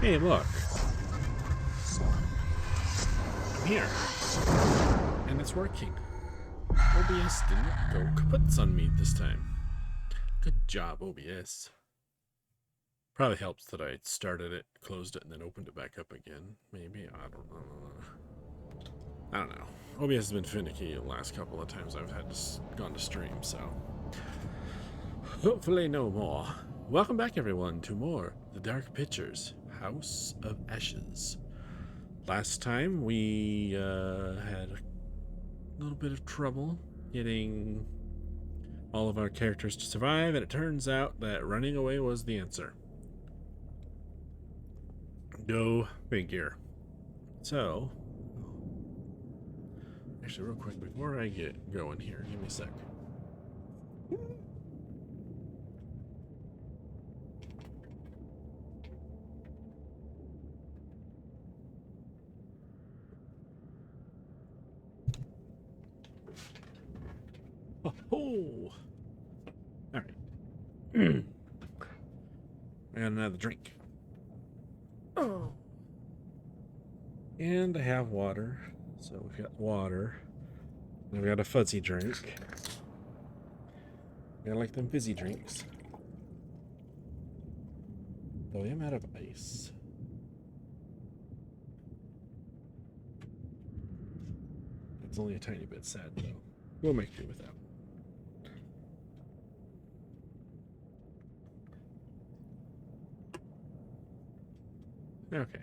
Hey, look. I'm here. And it's working. OBS didn't go kaputs on me this time. Good job, OBS. Probably helps that I started it, closed it, and then opened it back up again. Maybe. I don't know. OBS has been finicky the last couple of times I've had gone to stream, so hopefully no more. Welcome back, everyone, to more The Dark Pictures, House of Ashes. Last time we had a little bit of trouble getting all of our characters to survive, and it turns out that running away was the answer. Go figure. So, actually, real quick, before I get going here, give me a sec. Oh, all right. And another drink. Oh, and I have water. So we've got water. And we got a fuzzy drink. I like them fizzy drinks. Though I am out of ice. It's only a tiny bit sad, though. We'll make do with that. Okay.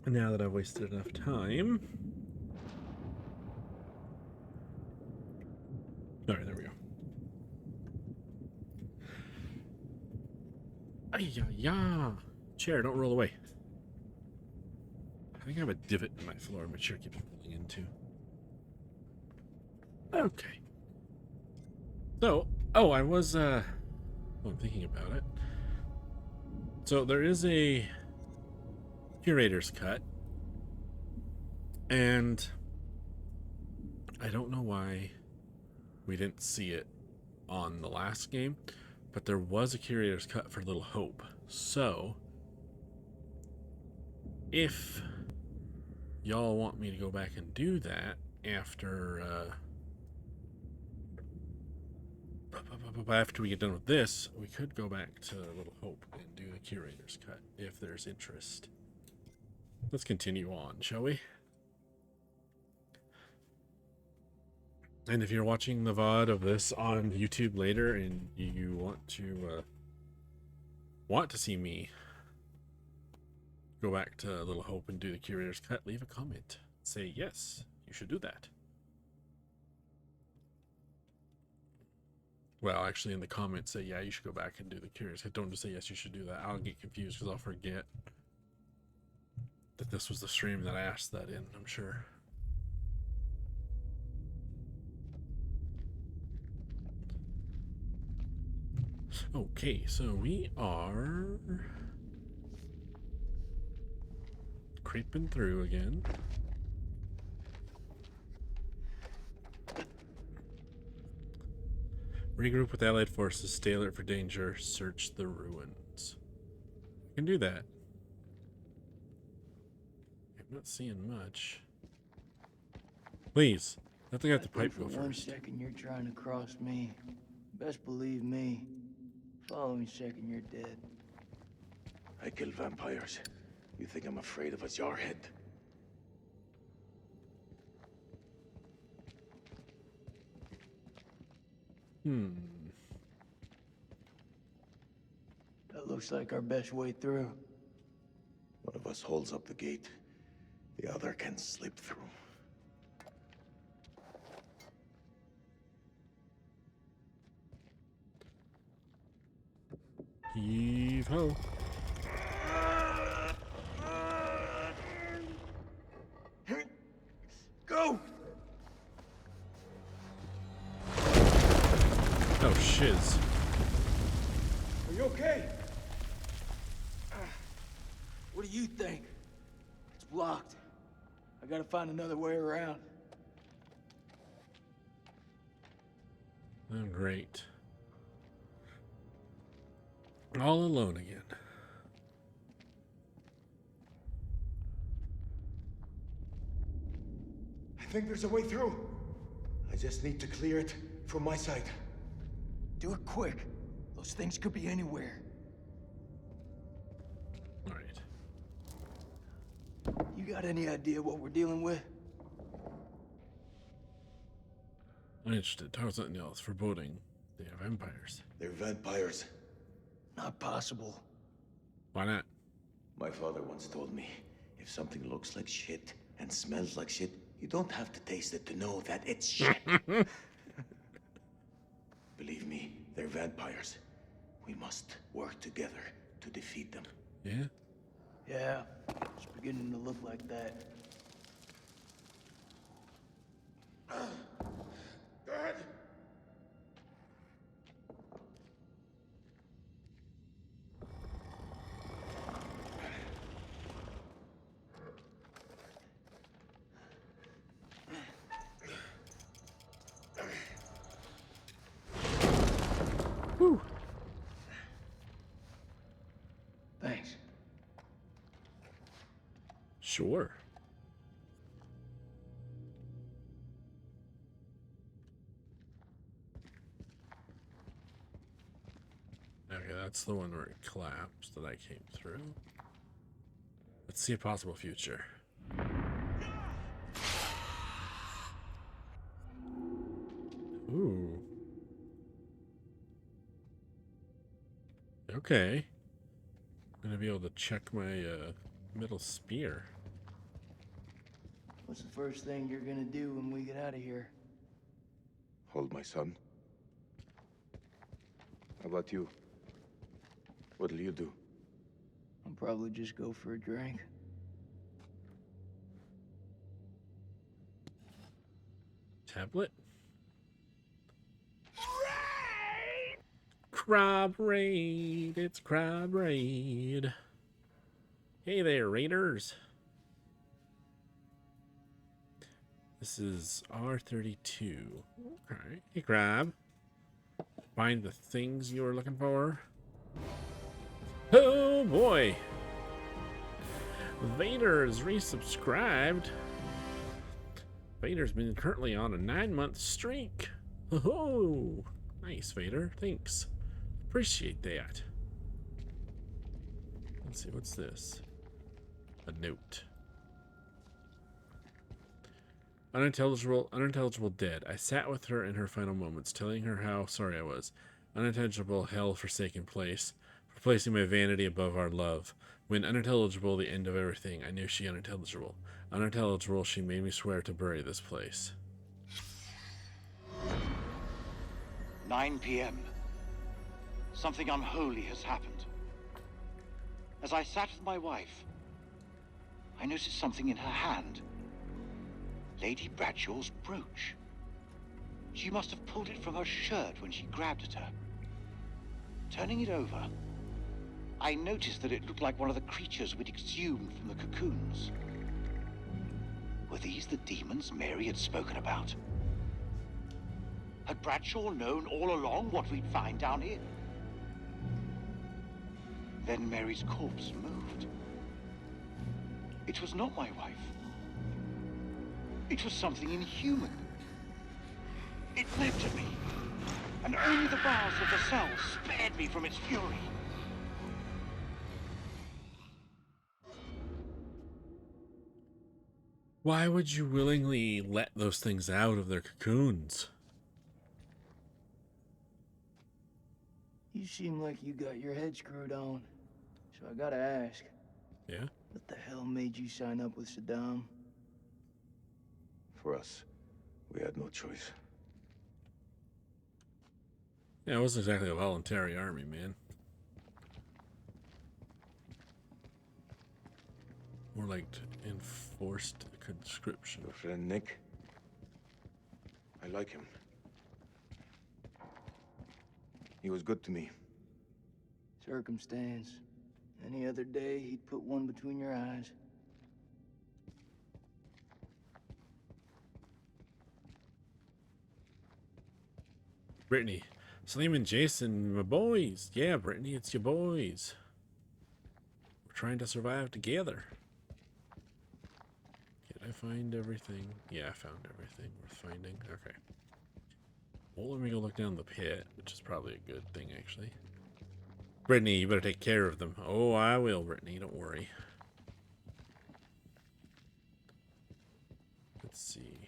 And now that I've wasted enough time. Alright, there we go. Ay-ya-ya! Chair, don't roll away. I think I have a divot in my floor my chair keeps rolling into. Okay. So, I'm thinking about it. So there is a curator's cut, and I don't know why we didn't see it on the last game, but there was a curator's cut for Little Hope. So if y'all want me to go back and do that after we get done with this, we could go back to Little Hope and do the curator's cut if there's interest. Let's continue on, shall we? And if you're watching the VOD of this on YouTube later and you want to see me go back to Little Hope and do the curator's cut, leave a comment. Say yes, you should do that. Well, actually, in the comments, say, yeah, you should go back and do the curious. Don't just say, yes, you should do that. I'll get confused because I'll forget that this was the stream that I asked that in, I'm sure. Okay, so we are creeping through again. Regroup with allied forces, stay alert for danger, search the ruins. I can do that. I'm not seeing much. Please, let the guy at the pipe go first. 1 second you're trying to cross me. Best believe me. Following second you're dead. I kill vampires. You think I'm afraid of a jarhead? That looks like our best way through. One of us holds up the gate. The other can slip through. Heave ho. Go! Oh, shiz. Are you okay? What do you think? It's blocked. I gotta find another way around. Oh, great. All alone again. I think there's a way through. I just need to clear it from my side. Do it quick. Those things could be anywhere. All right. You got any idea what we're dealing with? I'm interested. Talk about something else. Foreboding. They are vampires. They're vampires. Not possible. Why not? My father once told me, if something looks like shit and smells like shit, you don't have to taste it to know that it's shit. Believe me, they're vampires. We must work together to defeat them. Yeah? Yeah, it's beginning to look like that. Dad! Whew. Thanks. Sure. Okay, that's the one where it collapsed that I came through. Let's see a possible future. Ooh. Okay. I'm gonna be able to check my middle spear. What's the first thing you're gonna do when we get out of here? Hold my son. How about you? What'll you do? I'll probably just go for a drink. Tablet? Crab raid! It's crab raid. Hey there, raiders. This is R32. Okay. Hey, crab. Find the things you were looking for. Oh boy. Vader's resubscribed. Vader's been currently on a 9-month streak. Oh, nice, Vader. Thanks. Appreciate that. Let's see, what's this? A note. Unintelligible dead. I sat with her in her final moments, telling her how sorry I was. Unintelligible hell-forsaken place, for placing my vanity above our love. When unintelligible, the end of everything, I knew she unintelligible. Unintelligible, she made me swear to bury this place. 9 p.m. Something unholy has happened. As I sat with my wife, I noticed something in her hand. Lady Bradshaw's brooch. She must have pulled it from her shirt when she grabbed at her. Turning it over, I noticed that it looked like one of the creatures we'd exhumed from the cocoons. Were these the demons Mary had spoken about? Had Bradshaw known all along what we'd find down here? Then Mary's corpse moved. It was not my wife. It was something inhuman. It leapt at me, and only the bars of the cell spared me from its fury. Why would you willingly let those things out of their cocoons? You seem like you got your head screwed on. So I gotta ask. Yeah? What the hell made you sign up with Saddam? For us, we had no choice. Yeah, it wasn't exactly a voluntary army, man. More like enforced conscription. Your friend Nick? I like him. He was good to me. Circumstance. Any other day, he'd put one between your eyes. Brittany, Salim and Jason, my boys. Yeah, Brittany, it's your boys. We're trying to survive together. Did I find everything? Yeah, I found everything worth finding. Okay. Well, let me go look down the pit, which is probably a good thing, actually. Brittany, you better take care of them. Oh, I will, Brittany. Don't worry. Let's see.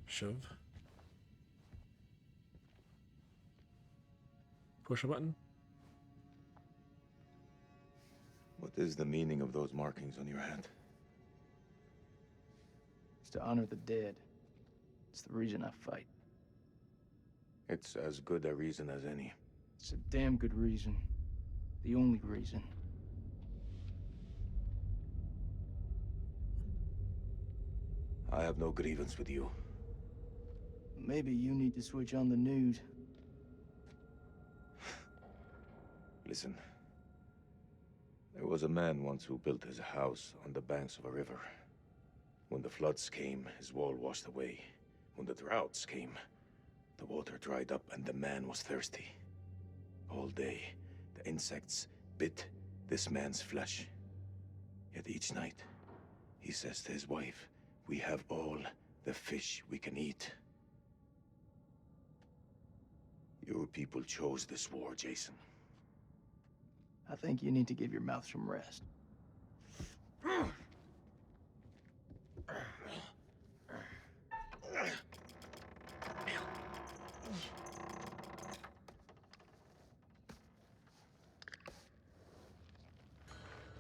Shove. Push a button. What is the meaning of those markings on your hand? It's to honor the dead. It's the reason I fight. It's as good a reason as any. It's a damn good reason. The only reason. I have no grievance with you. Maybe you need to switch on the news. Listen. There was a man once who built his house on the banks of a river. When the floods came, his wall washed away. When the droughts came, the water dried up and the man was thirsty. All day, the insects bit this man's flesh. Yet each night, he says to his wife, "We have all the fish we can eat." Your people chose this war, Jason. I think you need to give your mouth some rest.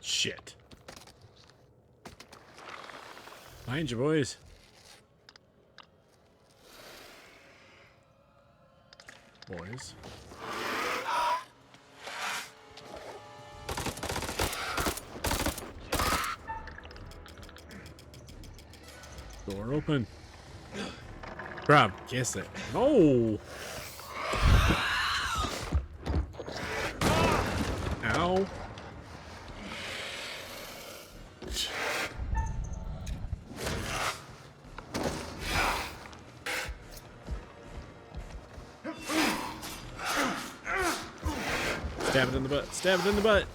Shit. Behind you, boys. Boys. Door open. Rob, kiss it. No. Ow. Stab it in the butt. Stab it in the butt.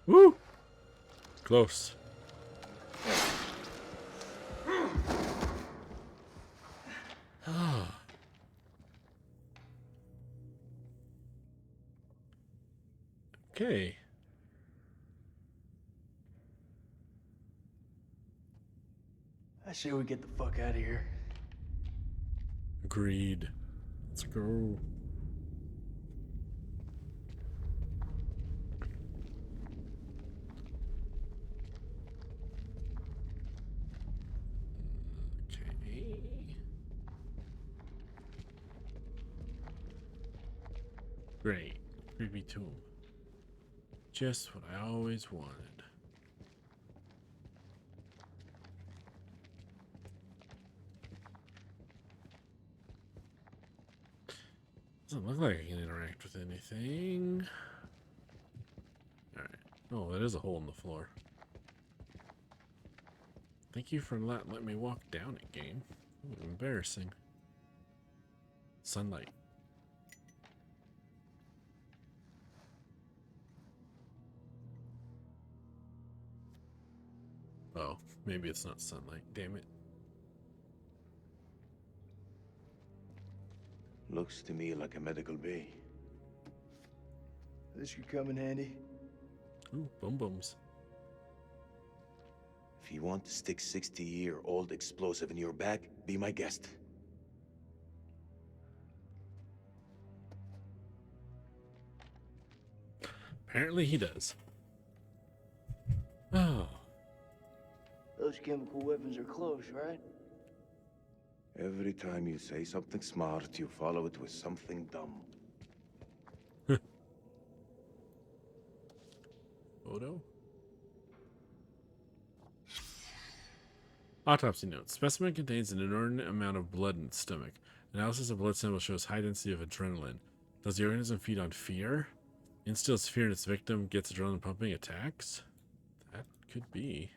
Woo! Close. Okay. I say we get the fuck out of here. Agreed. Let's go. Okay. Great. Creepy tomb. Just what I always wanted. Doesn't look like I can interact with anything. Alright. Oh, that is a hole in the floor. Thank you for letting me walk down it, game. Ooh, embarrassing. Sunlight. Oh, maybe it's not sunlight. Damn it. Looks to me like a medical bay. This could come in handy. Ooh, boom booms. If you want to stick 60-year-old explosive in your back, be my guest. Apparently he does. Oh. Those chemical weapons are close, right? Every time you say something smart, you follow it with something dumb. Photo? Autopsy note. Specimen contains an inordinate amount of blood in its stomach. Analysis of blood sample shows high density of adrenaline. Does the organism feed on fear? Instills fear in its victim, gets adrenaline pumping, attacks. That could be.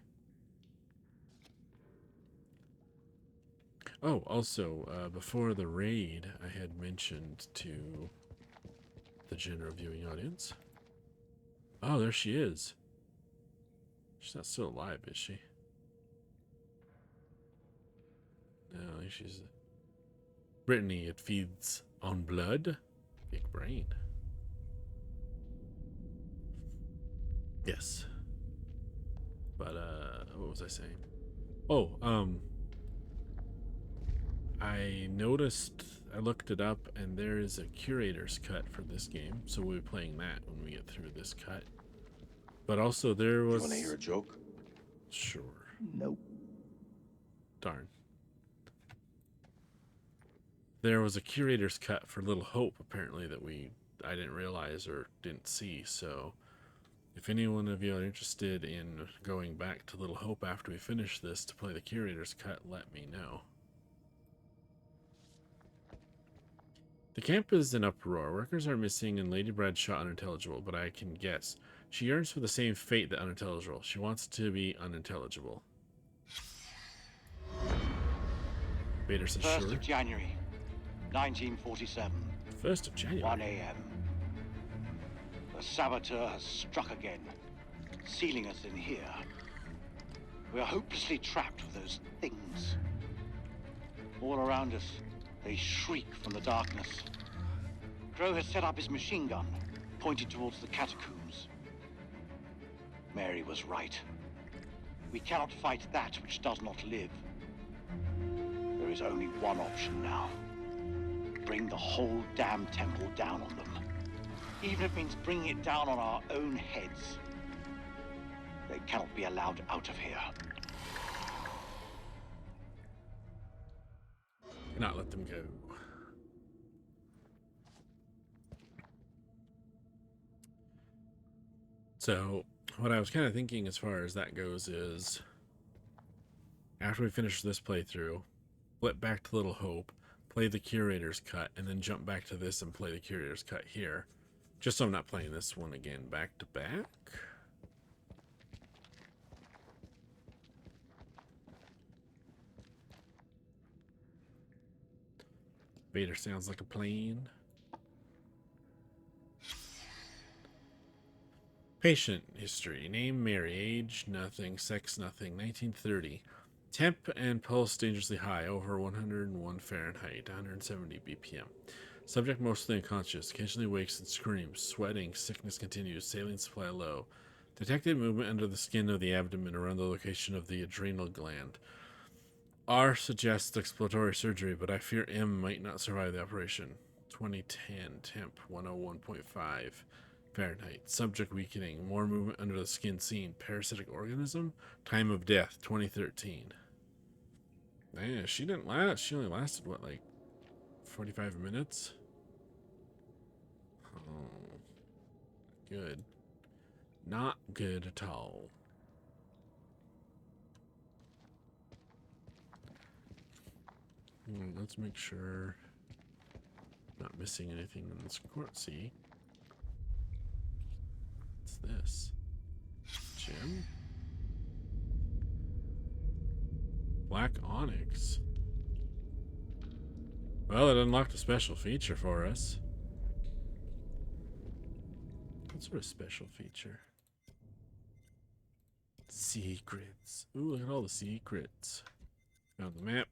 Oh, also, before the raid, I had mentioned to the general viewing audience. Oh, there she is. She's not still alive, is she? No, she's... Brittany, it feeds on blood. Big brain. Yes. But, what was I saying? Oh, I noticed, I looked it up, and there is a curator's cut for this game, so we'll be playing that when we get through this cut. But also there was... You want to hear a joke? Sure. Nope. Darn. There was a curator's cut for Little Hope, apparently, that I didn't realize or didn't see, so if anyone of you are interested in going back to Little Hope after we finish this to play the curator's cut, let me know. The camp is in uproar. Workers are missing and Lady Bradshaw unintelligible, but I can guess. She yearns for the same fate that unintelligible. She wants to be unintelligible. Vader says 1st sure. of January, 1947. 1st of January. 1 a.m. The saboteur has struck again, sealing us in here. We are hopelessly trapped with those things. All around us, they shriek from the darkness. Crow has set up his machine gun, pointed towards the catacombs. Mary was right. We cannot fight that which does not live. There is only one option now. Bring the whole damn temple down on them. Even if it means bringing it down on our own heads. They cannot be allowed out of here. Not let them go. So, what I was kind of thinking as far as that goes is, after we finish this playthrough, flip back to Little Hope, play the curator's cut, and then jump back to this and play the curator's cut here. Just so I'm not playing this one again back to back. Vader sounds like a plane. Patient history. Name Mary. Age nothing. Sex nothing. 1930. Temp and pulse dangerously high. Over 101 Fahrenheit. 170 BPM. Subject mostly unconscious. Occasionally wakes and screams. Sweating. Sickness continues. Saline supply low. Detected movement under the skin of the abdomen around the location of the adrenal gland. R suggests exploratory surgery, but I fear M might not survive the operation. 2010. Temp 101.5 Fahrenheit. Subject weakening. More movement under the skin seen. Parasitic organism. Time of death 2013. Man, she didn't last. She only lasted, what, like 45 minutes? Oh. Good. Not good at all. Let's make sure not missing anything in this court. See? What's this? Gem? Black onyx. Well, it unlocked a special feature for us. What sort of special feature? Secrets. Ooh, look at all the secrets. Found the map.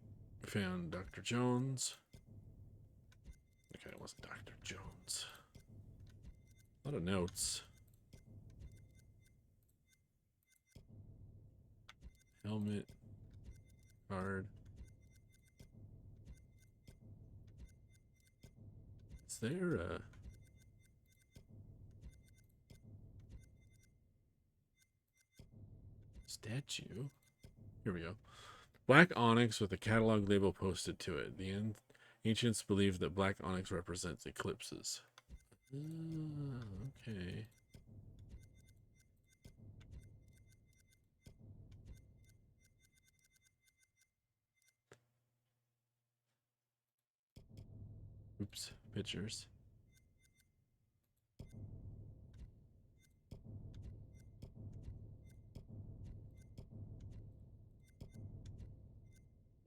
Found Dr. Jones. Okay, it wasn't Dr. Jones. A lot of notes. Helmet. Card. Is there a... statue? Here we go. Black onyx with a catalog label posted to it. The ancients believed that black onyx represents eclipses. Okay. Oops, pictures.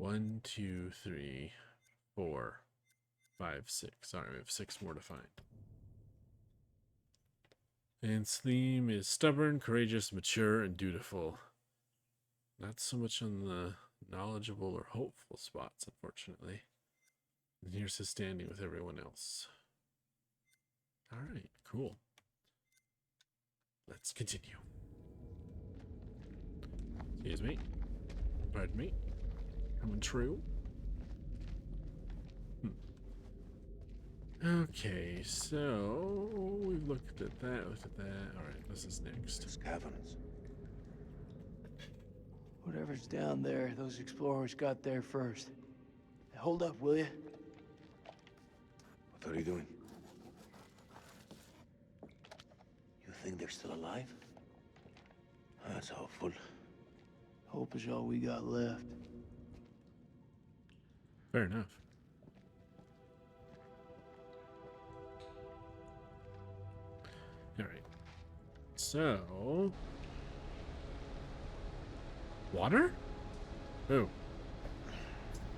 1, 2, 3, 4, 5, 6. Sorry, we have 6 more to find. And its theme is stubborn, courageous, mature, and dutiful. Not so much on the knowledgeable or hopeful spots, unfortunately. And here's his standing with everyone else. All right, cool. Let's continue. Excuse me. Pardon me. Coming true. Okay, so we've looked at that, looked at that. All right, this is next. These caverns. Whatever's down there, those explorers got there first. Hold up, will you? What are you doing? You think they're still alive? That's hopeful. Hope is all we got left. Fair enough. All right. So, water? Oh.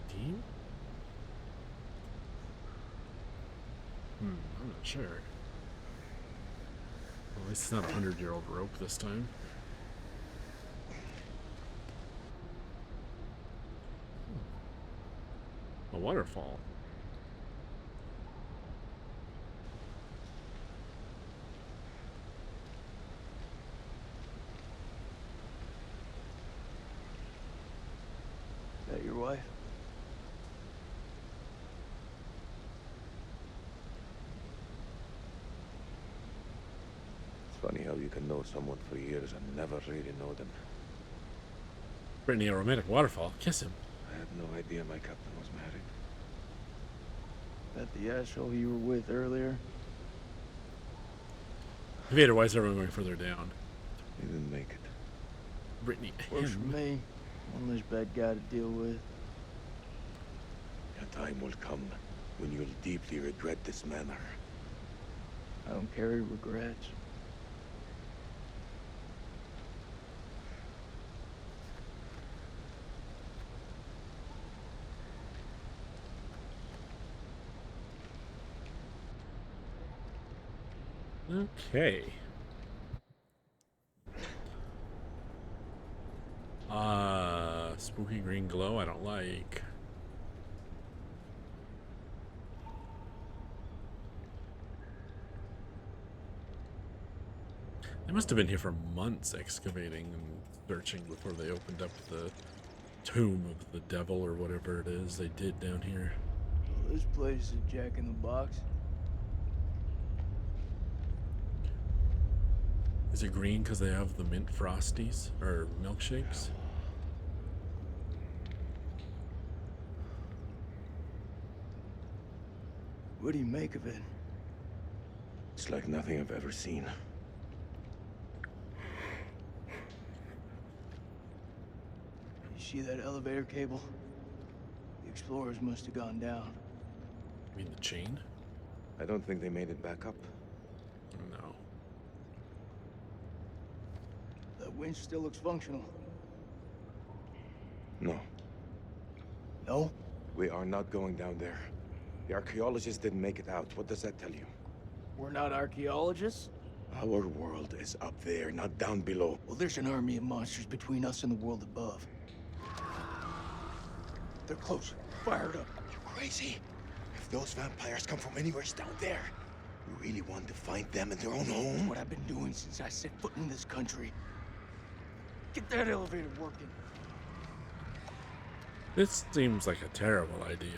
Steam? I'm not sure. Well, at least it's not a 100-year-old rope this time. A waterfall. Is that your wife? It's funny how you can know someone for years and never really know them. Brittany, a romantic waterfall. Kiss him. I had no idea my captain was married. That the asshole you were with earlier? Vader, why is everyone going further down? He didn't make it. Brittany, Works for him. me. One less bad guy to deal with. A time will come when you'll deeply regret this manner. I don't carry regrets. Okay. Spooky green glow, I don't like. They must have been here for months excavating and searching before they opened up the tomb of the devil or whatever it is they did down here. Well, this place is a jack in the box. Is it green because they have the mint frosties or milkshakes? What do you make of it? It's like nothing I've ever seen. You see that elevator cable? The explorers must have gone down. You mean the chain? I don't think they made it back up. No. That winch still looks functional. No, No? we are not going down there. The archaeologists didn't make it out. What does that tell you? We're not archaeologists? Our world is up there, not down below. Well, there's an army of monsters between us and the world above. They're close. Fired up. You're crazy. If those vampires come from anywhere down there, you really want to find them in their own home? What I've been doing since I set foot in this country. Get that elevator working. This seems like a terrible idea.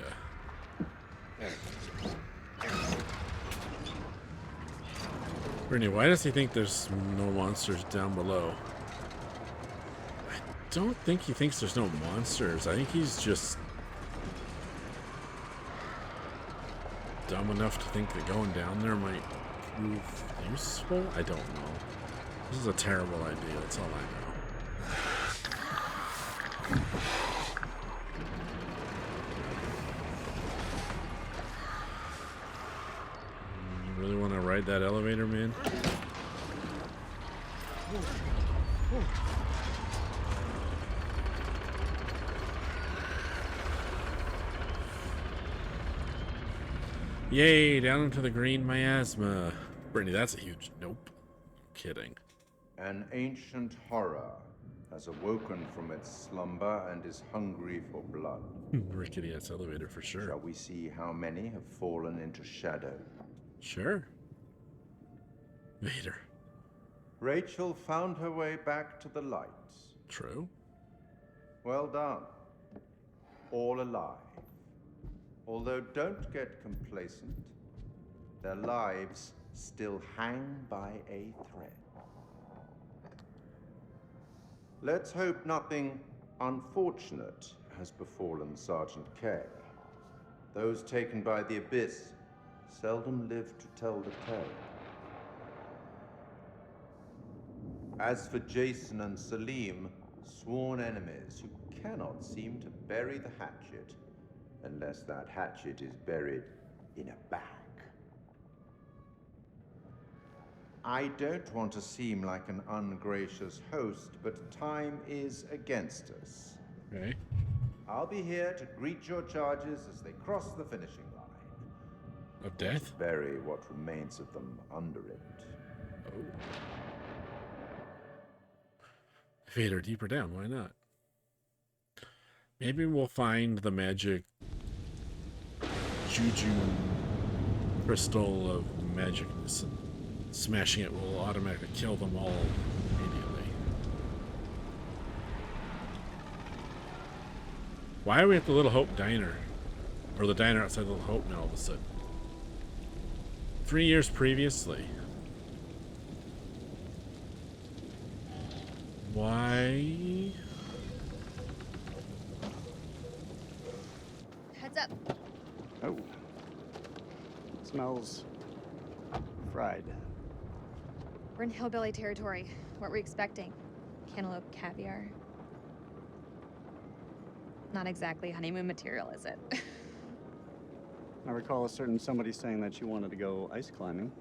Brittany, why does he think there's no monsters down below? I don't think he thinks there's no monsters. I think he's just dumb enough to think that going down there might prove useful. I don't know. This is a terrible idea. That's all I know. You really want to ride that elevator, man? Yay, down into the green miasma. Brittany, that's a huge nope. Kidding. An ancient horror has awoken from its slumber and is hungry for blood. Rickety ass elevator for sure. Shall we see how many have fallen into shadow? Sure. Vader. Rachel found her way back to the light. True. Well done. All alive. Although don't get complacent, their lives still hang by a thread. Let's hope nothing unfortunate has befallen Sergeant K. Those taken by the Abyss seldom live to tell the tale. As for Jason and Salim, sworn enemies who cannot seem to bury the hatchet unless that hatchet is buried in a bag. I don't want to seem like an ungracious host, but time is against us. Okay. I'll be here to greet your charges as they cross the finishing line. Of death? Bury what remains of them under it. Oh. Vader deeper down, why not? Maybe we'll find the magic juju crystal of magicness, and smashing it will automatically kill them all immediately. Why are we at the Little Hope Diner? Or the diner outside Little Hope now all of a sudden? 3 years previously. Why? Heads up. Oh. Smells fried. We're in hillbilly territory. What were we expecting? Cantaloupe caviar? Not exactly honeymoon material, is it? I recall a certain somebody saying that you wanted to go ice climbing.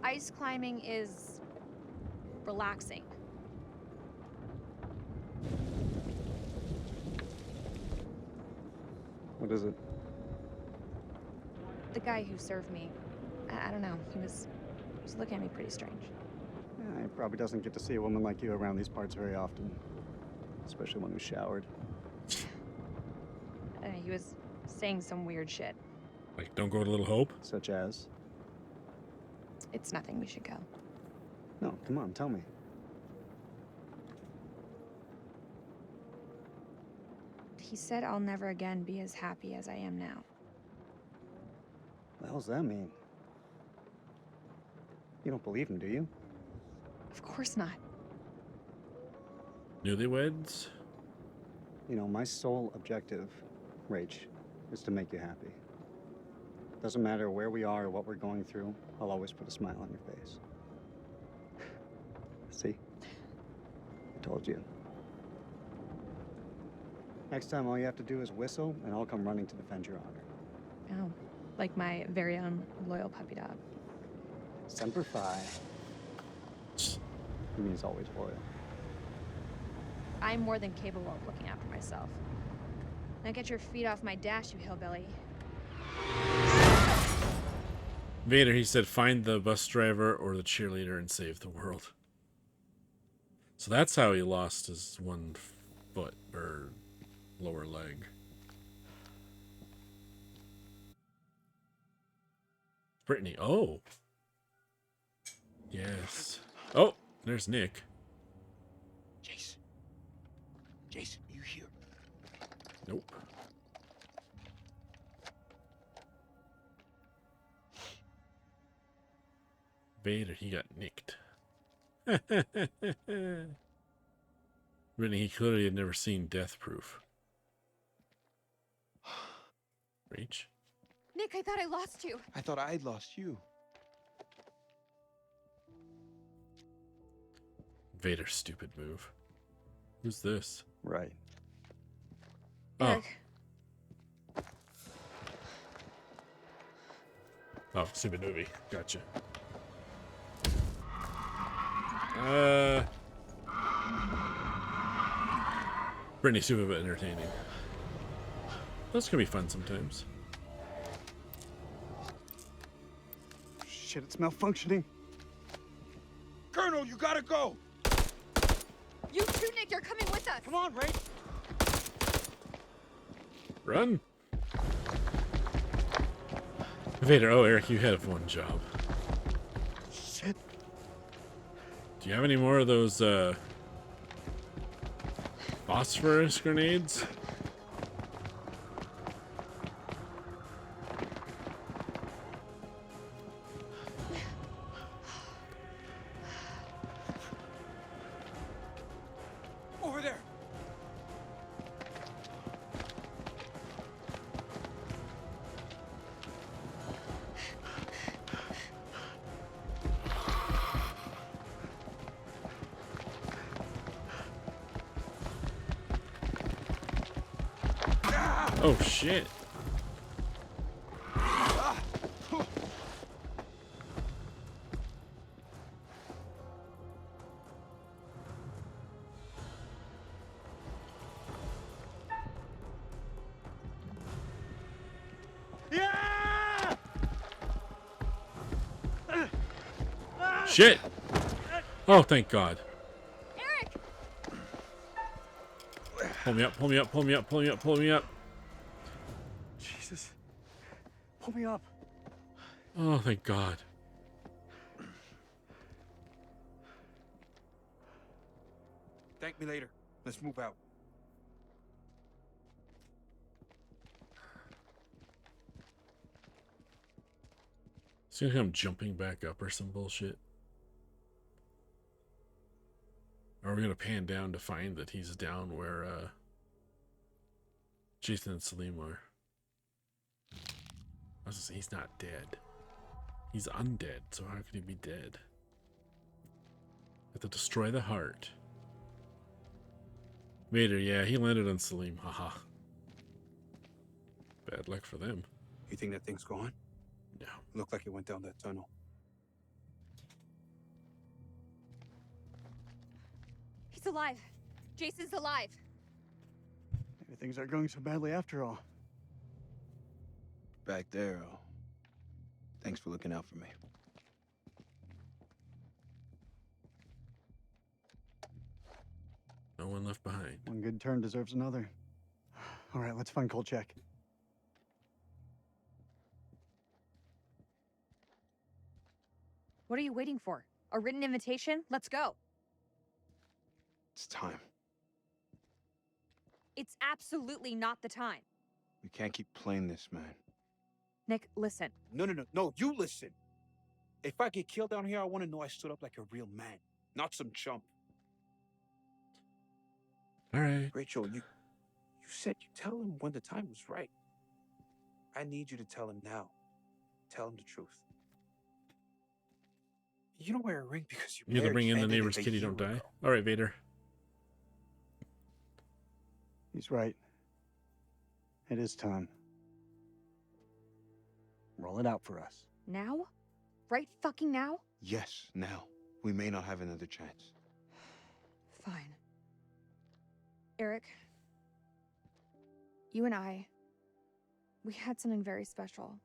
Ice climbing is relaxing. What is it? The guy who served me, I don't know, he was looking at me pretty strange. Yeah, he probably doesn't get to see a woman like you around these parts very often. Especially one who's showered. He was saying some weird shit. Like, don't go to Little Hope? Such as? It's nothing, we should go. No, come on, tell me. He said I'll never again be as happy as I am now. What the hell's that mean? You don't believe him, do you? Of course not. Newlyweds? You know, my sole objective, Rach, is to make you happy. Doesn't matter where we are or what we're going through, I'll always put a smile on your face. See? I told you. Next time, all you have to do is whistle, and I'll come running to defend your honor. Oh, like my very own loyal puppy dog. Semper Fi. He means always loyal. I'm more than capable of looking after myself. Now get your feet off my dash, you hillbilly. Vader, he said, find the bus driver or the cheerleader and save the world. So that's how he lost his one foot, or lower leg. Brittany, oh. Yes. Oh, there's Nick. Jason. Jason, you here? Nope. Vader, he got nicked. Brittany, he clearly had never seen Death Proof. Reach. Nick, I thought I lost you. I thought I'd lost you. Vader's stupid move. Who's this? Right. Oh. Eric. Oh, stupid movie. Gotcha. Brittany, stupid but entertaining. Those can be fun sometimes. shit, it's malfunctioning. Colonel, you gotta go! You too, Nick, you're coming with us! Come on, Ray! Run! Vader, oh, Eric, you have one job. Shit. Do you have any more of those, phosphorus grenades? Over there! Oh, shit. Shit! Oh, thank God. Eric! Pull me up, pull me up, pull me up, pull me up, pull me up. Jesus. Pull me up. Oh, thank God. Thank me later. Let's move out. Seems like I'm jumping back up or some bullshit. Or are we gonna pan down to find that he's down where Jason and Salim are? I was gonna say he's not dead. He's undead, so how could he be dead? Have to destroy the heart. Vader, yeah, he landed on Salim, haha. Bad luck for them. You think that thing's gone? No. Looked like it went down that tunnel. He's alive. Jason's alive. Maybe things aren't going so badly after all. Back there, oh. Thanks for looking out for me. No one left behind. One good turn deserves another. All right, let's find Kolchak. What are you waiting for? A written invitation? Let's go. It's time. It's absolutely not the time. We can't keep playing this, man. Nick, listen. No, you listen. If I get killed down here, I want to know I stood up like a real man, not some chump. All right. Rachel, you said you tell him when the time was right. I need you to tell him now. Tell him the truth. You don't wear a ring because You gotta bring in the neighbor's kitty, don't die. All right, Vader. He's right. It is time. Roll it out for us. Now? Right fucking now? Yes, now. We may not have another chance. Fine. Eric, you and I, we had something very special.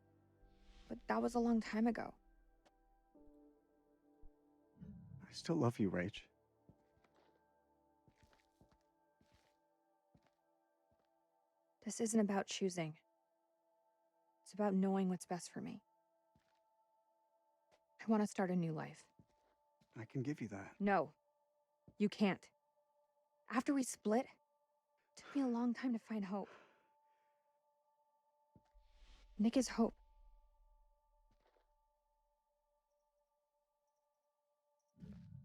But that was a long time ago. I still love you, Rach. This isn't about choosing. It's about knowing what's best for me. I want to start a new life. I can give you that. No, you can't. After we split, it took me a long time to find hope. Nick is hope.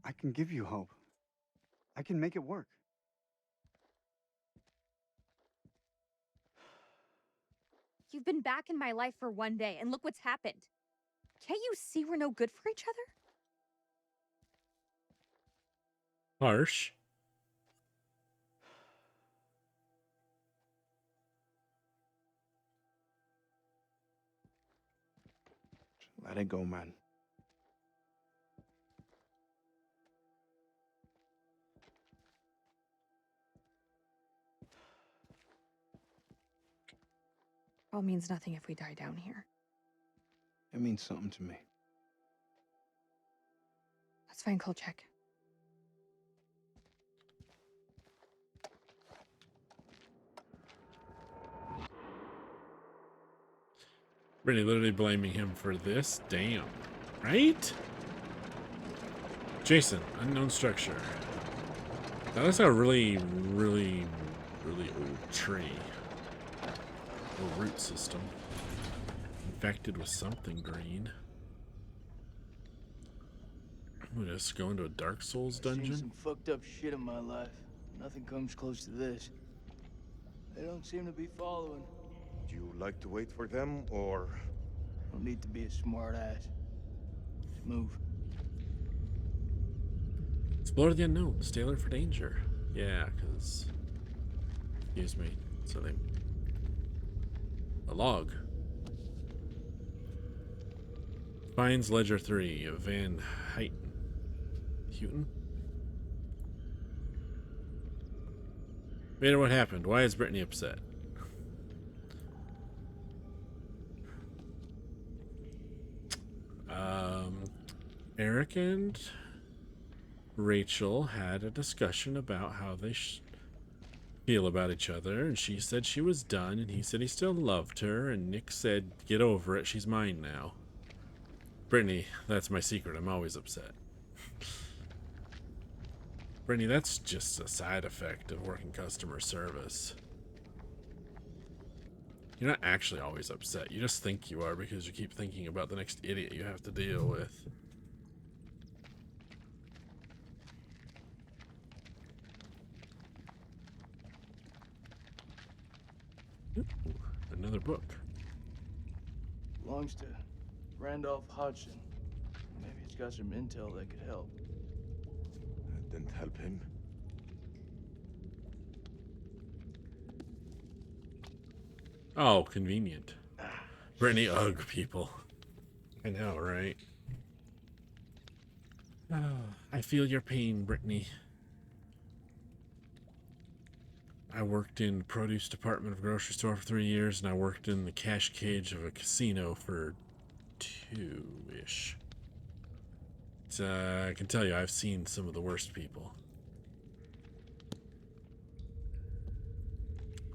I can give you hope. I can make it work. You've been back in my life for one day, and look what's happened. Can't you see we're no good for each other? Harsh. Let it go, man. All means nothing if we die down here. It means something to me. fine, Kolchak. Really literally blaming him for this? Damn. Right? Jason, unknown structure. That looks like a really old tree. Or root system. Infected with something green. I'm gonna just go into a Dark Souls I've seen dungeon. some fucked up shit in my life. Nothing comes close to this. They don't seem to be following. Do you like to wait for them, or... Don't need to be a smart ass. Just move. Explore the unknown. Stay alert for danger. Yeah, because... Excuse me. So they... A log. Finds Ledger 3 of Van Houten? Vader, what happened? Why is Brittany upset? Eric and Rachel had a discussion about how they feel about each other, and she said she was done, and he said he still loved her, and Nick said, get over it, she's mine now. Brittany, that's my secret, I'm always upset. Brittany, that's just a side effect of working customer service. You're not actually always upset, you just think you are because you keep thinking about the next idiot you have to deal with. Ooh, another book. Belongs to Randolph Hodgson. Maybe it's got some intel that could help. That didn't help him. Oh, convenient. Brittany, ugh, people. I know, right? Oh, I feel your pain, Brittany. I worked in the produce department of a grocery store for 3 years, and I worked in the cash cage of a casino for 2-ish. So I can tell you, I've seen some of the worst people.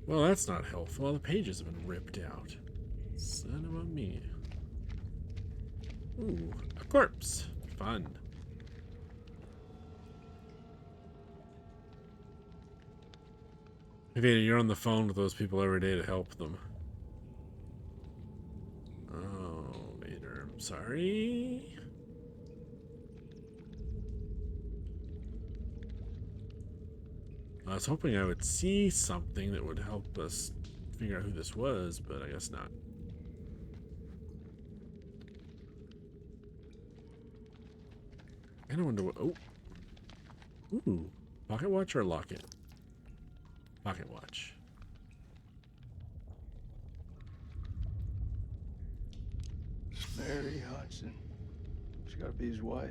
Well, that's not helpful. All the pages have been ripped out. Son of a me. Ooh, a corpse. Fun. Vader, you're on the phone with those people every day to help them. Oh, Vader, I'm sorry. I was hoping I would see something that would help us figure out who this was, but I guess not. I don't wonder what... Oh. Ooh. Pocket watch or locket? Pocket watch. Mary Hodgson. She's gotta be his wife.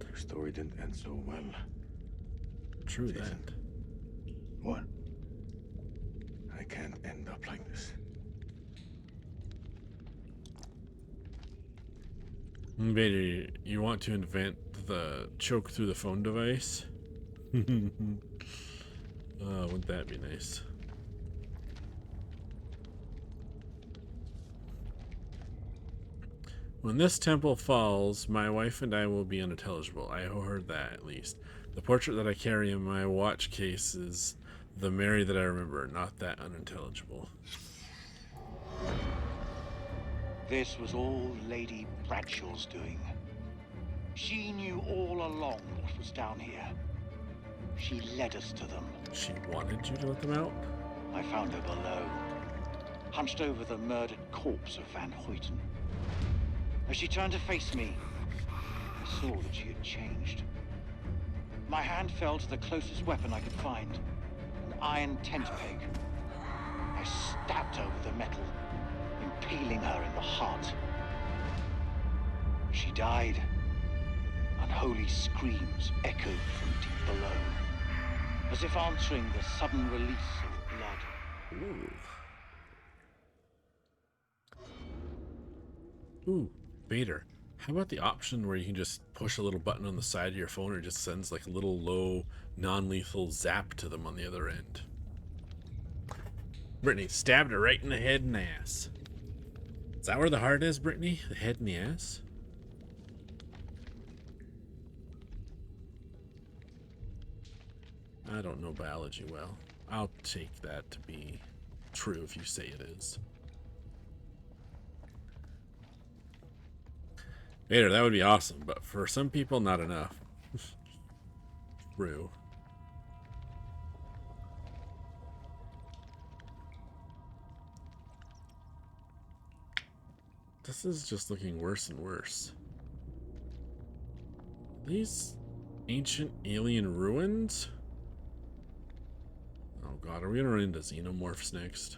Their story didn't end so well. True Jason. that. What? I can't end up like this. Vader, you want to invent the choke through the phone device? Wouldn't that be nice? When this temple falls, my wife and I will be unintelligible. I heard that, at least. The portrait that I carry in my watch case is the Mary that I remember, not that unintelligible. This was all Lady Bradshaw's doing. She knew all along what was down here. She led us to them. She wanted you to let them out? I found her below, hunched over the murdered corpse of Van Houten. As she turned to face me, I saw that she had changed. My hand fell to the closest weapon I could find, an iron tent peg. I stabbed her with the metal, impaling her in the heart. She died. Unholy screams echoed from deep below, as if answering the sudden release of blood. Ooh. Ooh, Vader. How about the option where you can just push a little button on the side of your phone and it just sends like a little low, non-lethal zap to them on the other end? Brittany stabbed her right in the head and ass. Is that where the heart is, Brittany? The head and the ass? I don't know biology well. I'll take that to be true if you say it is. Vader, that would be awesome, but for some people, not enough. True. This is just looking worse and worse. These ancient alien ruins? Oh god, are we gonna run into xenomorphs next?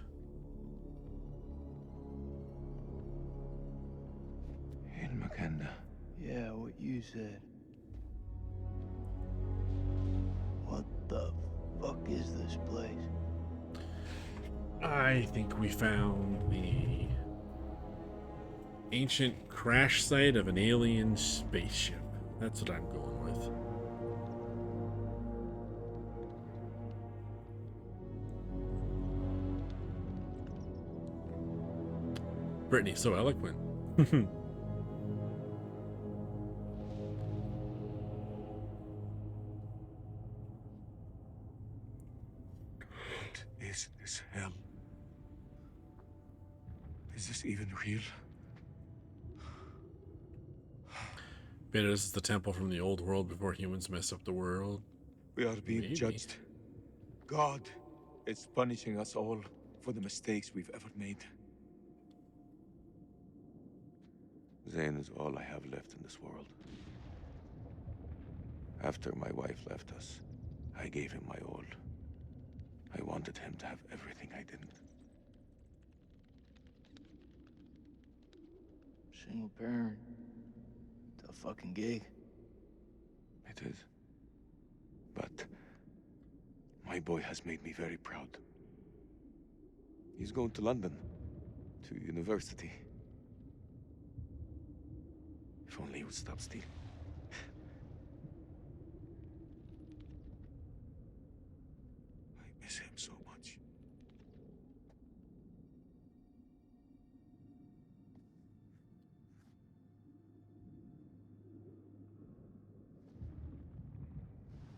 In Maganda. Yeah, what you said. What the fuck is this place? I think we found the ancient crash site of an alien spaceship. That's what I'm going with. Brittany, so eloquent. What is this hell? Is this even real? Beta, this is the temple from the old world before humans mess up the world. We are being Maybe. judged. God is punishing us all for the mistakes we've ever made. Zane is all I have left in this world. After my wife left us, I gave him my all. I wanted him to have everything I didn't. Single parent. Tough fucking gig. It is. But my boy has made me very proud. He's going to London, to university. If only he would stop stealing. I miss him so much.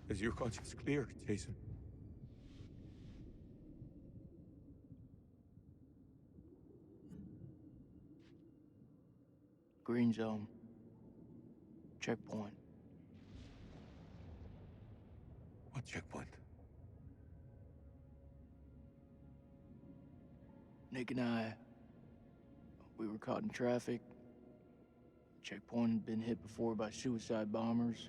Is your conscience clear, Jason? Green zone. Checkpoint. What checkpoint? Nick and I, we were caught in traffic. Checkpoint had been hit before by suicide bombers.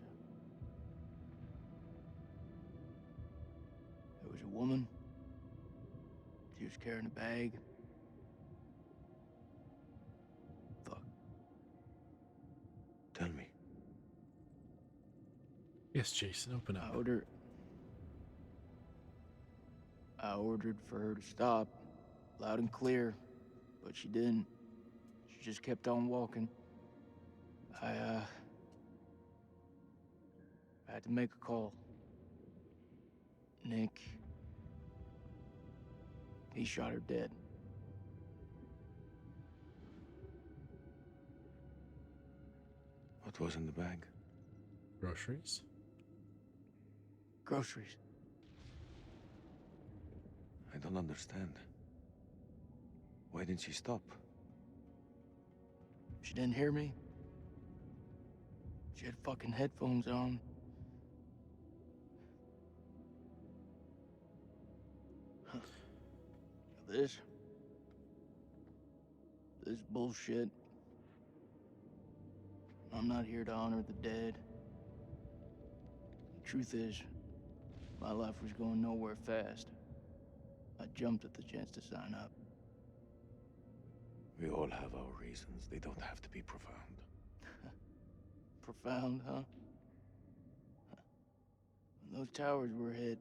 There was a woman. She was carrying a bag. Fuck. Tell me. Yes, Jason, open up. I ordered for her to stop, loud and clear, but she didn't. She just kept on walking. I had to make a call. Nick, he shot her dead. What was in the bag? Groceries? Groceries. I don't understand. Why didn't she stop? She didn't hear me. She had fucking headphones on. Huh. This bullshit. I'm not here to honor the dead. The truth is, my life was going nowhere fast. I jumped at the chance to sign up. We all have our reasons. They don't have to be profound. Profound, huh? When those towers were hit,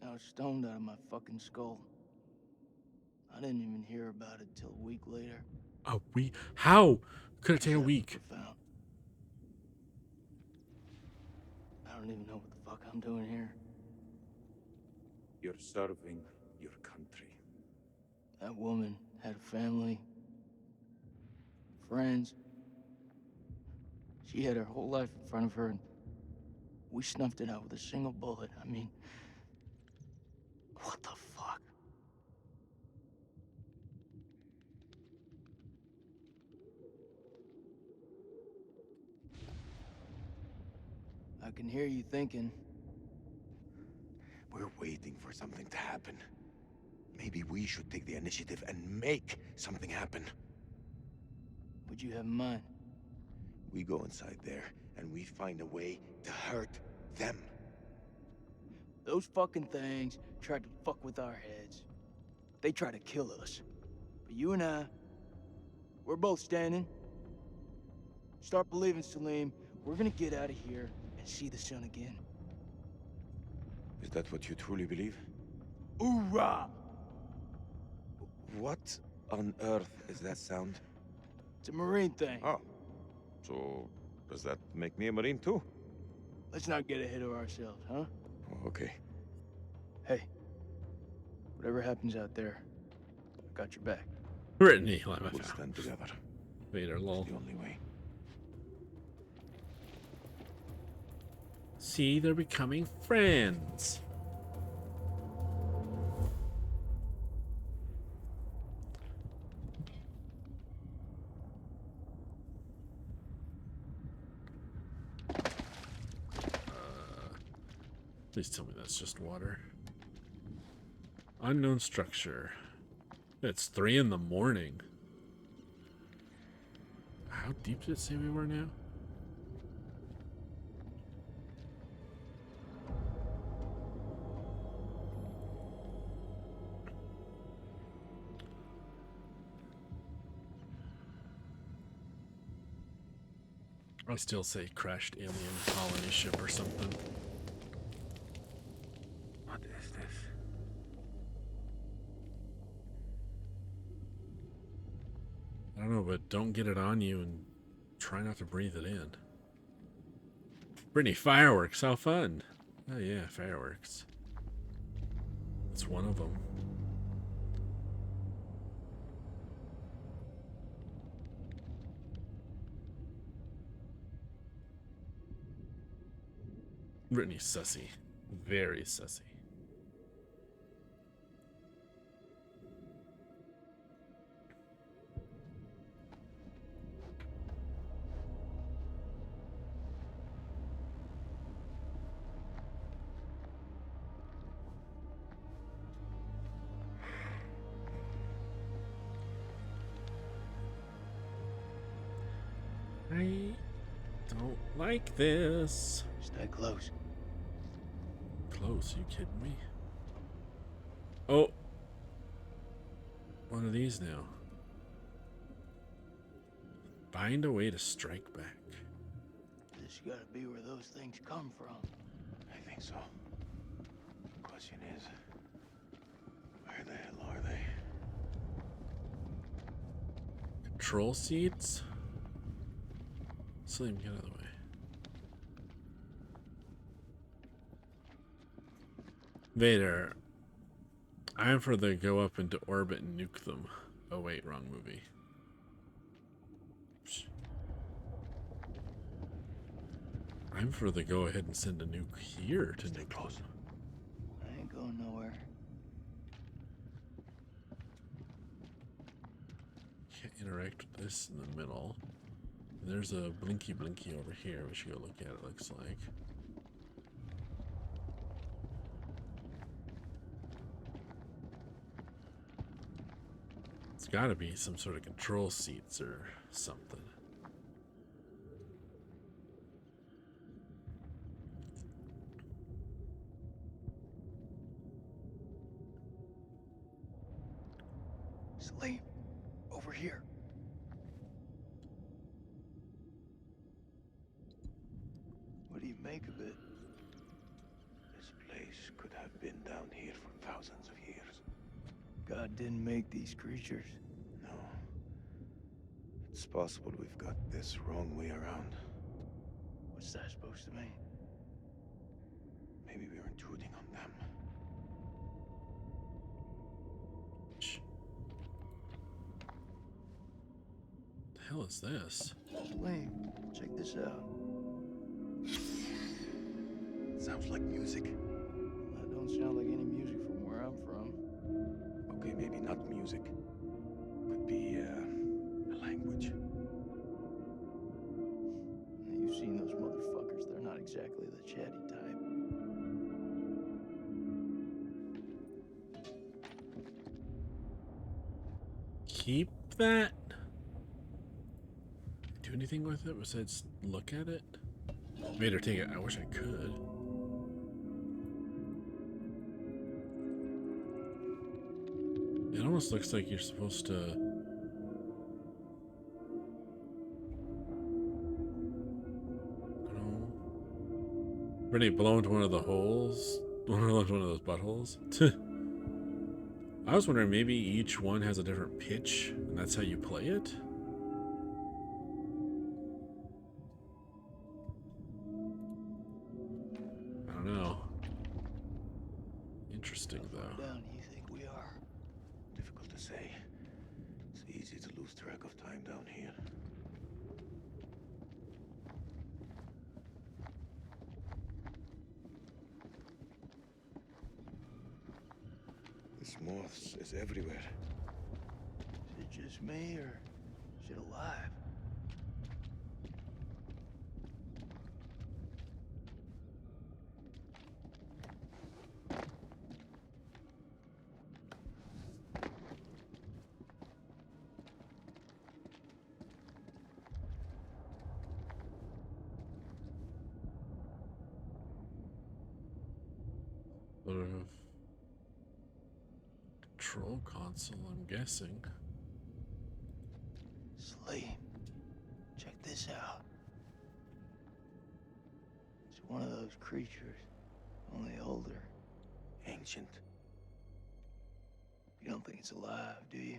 I was stoned out of my fucking skull. I didn't even hear about it till a week later. How? Could have taken a week. Profound. I don't even know what the fuck I'm doing here. You're serving your country. That woman had a family, friends. She had her whole life in front of her, and we snuffed it out with a single bullet. I mean, what the fuck? I can hear you thinking. We're waiting for something to happen. Maybe we should take the initiative and make something happen. What'd you have in mind? We go inside there, and we find a way to hurt them. Those fucking things tried to fuck with our heads. They tried to kill us. But you and I, we're both standing. Start believing, Salim. We're gonna get out of here and see the sun again. Is that what you truly believe? Hoorah! What on earth is that sound? It's a Marine thing. Oh. So, does that make me a Marine too? Let's not get ahead of ourselves, huh? Oh, okay. Hey, whatever happens out there, I got your back. Brittany, We'll stand together. Vader, lol. It's the only way. See, they're becoming friends. Please tell me that's just water. Unknown structure. It's 3 in the morning. How deep did it say we were now? I still say crashed alien colony ship or something. What is this? I don't know, but don't get it on you and try not to breathe it in. Brittany, fireworks, how fun. Oh yeah, fireworks. That's one of them. Brittany's sussy. Very sussy. I don't like this. Stay close. Close, you kidding me? Oh. One of these now. Find a way to strike back. This gotta be where those things come from. I think so. The question is, where the hell are they? Control seats? Slim, get out of the way. Vader, I'm for the go up into orbit and nuke them. Oh wait, wrong movie. I'm for the go ahead and send a nuke here to nuke them. I ain't going nowhere. Can't interact with this in the middle. There's a blinky over here. We should go look at it, looks like. It's gotta be some sort of control seats or something. Salim, over here. What do you make of it? This place could have been down here for thousands of years. God didn't make these creatures. No. It It's possible we've got this wrong way around. What's that supposed to mean? Maybe we're intruding on them. The hell is this? Lane, check this out. Sounds like music. That don't sound like any music from where I'm from. Okay, maybe not music. Could be, a language. You've seen those motherfuckers. They're not exactly the chatty type. Keep that? Do anything with it besides look at it? Made her take it. I wish I could. It almost looks like you're supposed to... I don't know. Ready to blow into one of the holes? One of those buttholes? I was wondering, maybe each one has a different pitch, and that's how you play it? I don't know. Interesting, How far though. down do you think we are? Difficult to say. It's easy to lose track of time down here. This moths is everywhere. Is it just me, or is it alive? Sort of control console, I'm guessing. Sleep. Check this out. It's one of those creatures, only older. Ancient. You don't think it's alive, do you?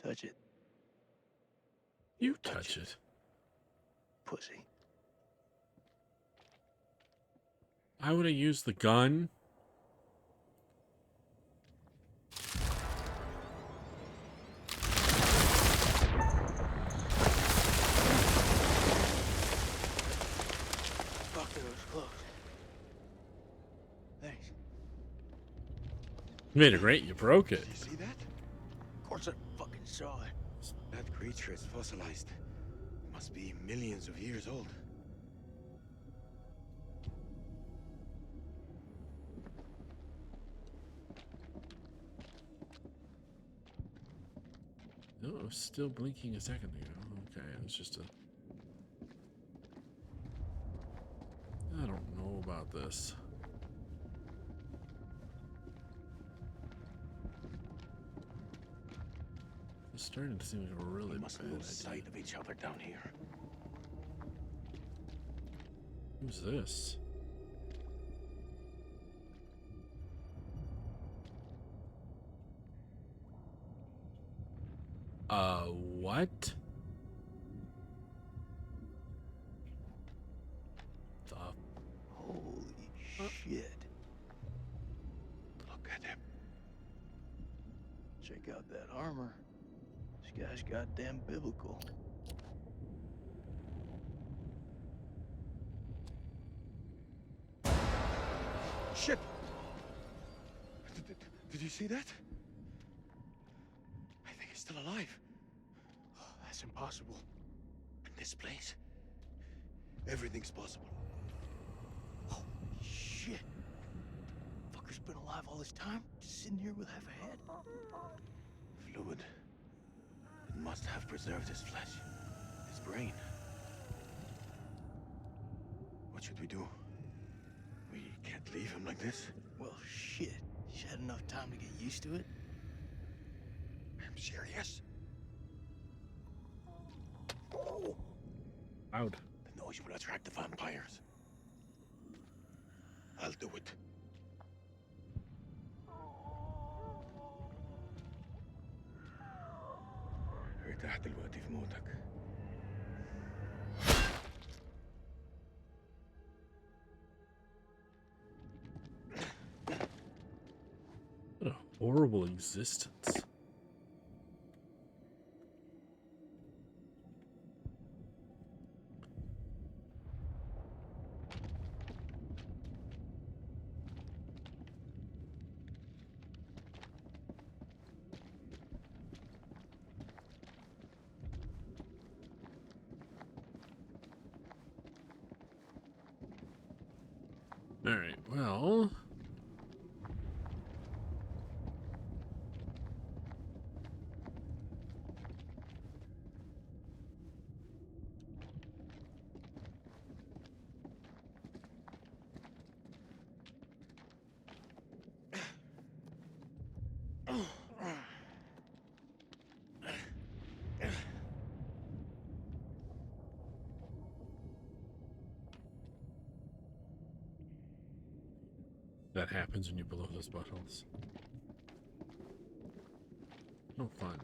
Touch it, You touch it. pussy. I would have used the gun. Fuck, it was close. Thanks. You made it great. You broke it. Did you see that? Of course I fucking saw it. That creature is fossilized. Must be millions of years old. No, it was still blinking a second ago. Okay, it was just a... I don't know about this. It's starting to seem like a really We must bad lose idea. sight of each other down here. Who's this? What? The Holy shit. Look at him. Check out that armor. This guy's goddamn biblical. Shit! Did you see that? I think he's still alive. That's impossible. In this place, everything's possible. Holy shit. Fucker's been alive all this time? Just sitting here with half a head? Fluid. It must have preserved his flesh, his brain. What should we do? We can't leave him like this. Well, shit. He's had enough time to get used to it. I'm serious. Out. The noise will attract the vampires. I'll do it. ارتاح دلوقتي في موتك. What a horrible existence. All right, well, that happens when you blow those buttholes. No fun.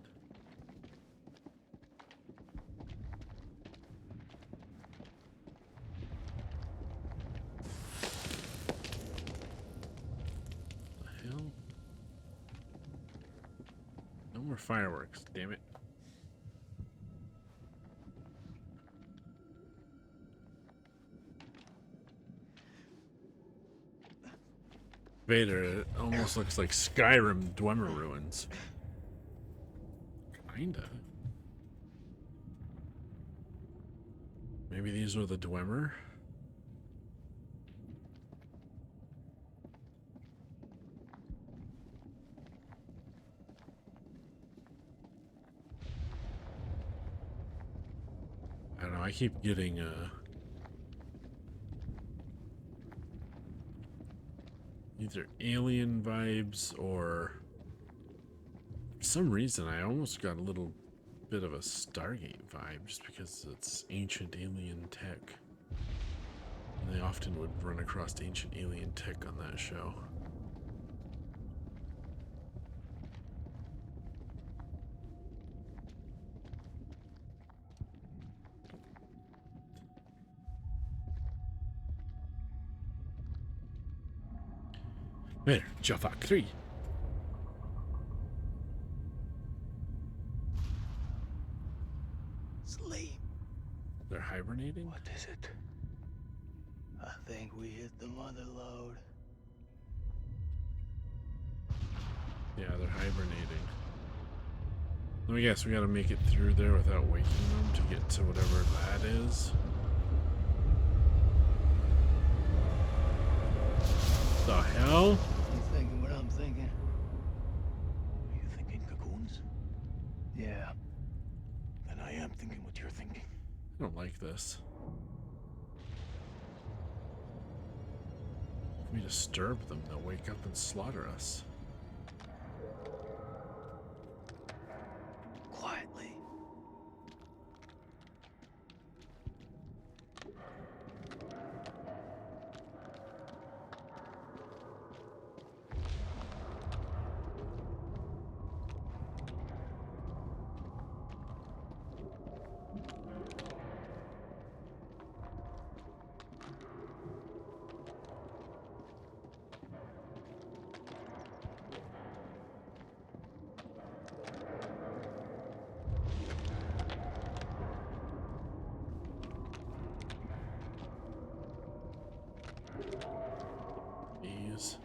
The hell? No more fireworks, damn it. Vader, it almost looks like Skyrim Dwemer ruins. Kinda. Maybe these were the Dwemer? I don't know, I keep getting either alien vibes or for some reason I almost got a little bit of a Stargate vibe just because it's ancient alien tech. And they often would run across ancient alien tech on that show. There, Jafak 3. Sleep. They're hibernating? What is it? I think we hit the mother lode. Yeah, they're hibernating. Let me guess, we gotta make it through there without waking them to get to whatever that is. The hell? You thinking what I'm thinking? Are you thinking cocoons? Yeah. Then I am thinking what you're thinking. I don't like this. If we disturb them, they'll wake up and slaughter us. Quietly. Ease.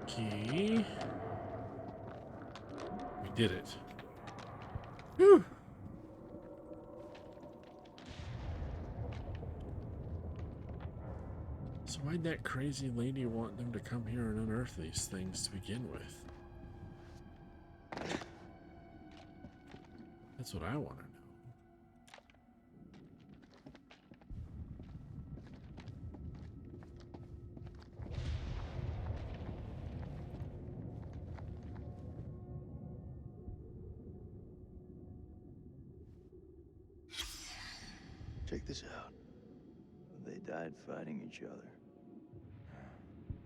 Key. We did it. Whew. So why'd that crazy lady want them to come here and unearth these things to begin with? That's what I want to know. Check this out. They died fighting each other.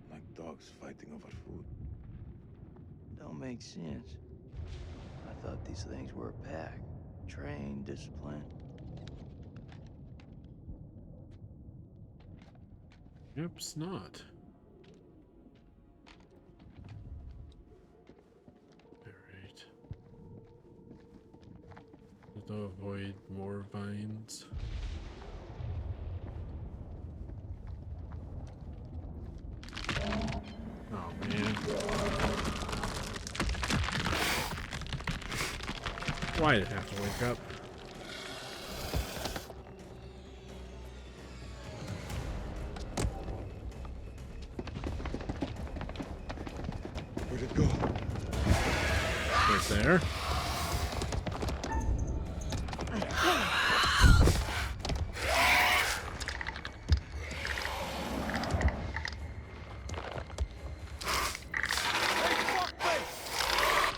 Like dogs fighting over food. Don't make sense. I thought these things were a pack. Trained, disciplined. Yep, it's not. Alright. To avoid more vines. Oh man. Why did it have to wake up? Where'd it go? Right there.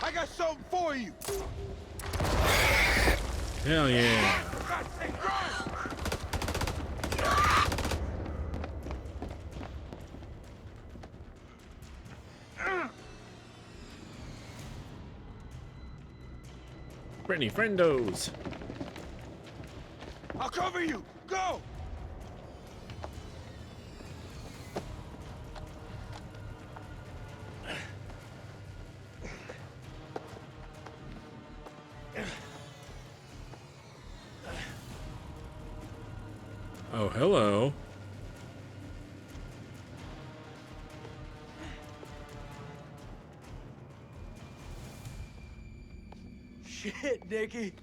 I got something for you! Hell yeah. Brittany friendos. I'll cover you! Go! Oh, hello. Shit, Nicky.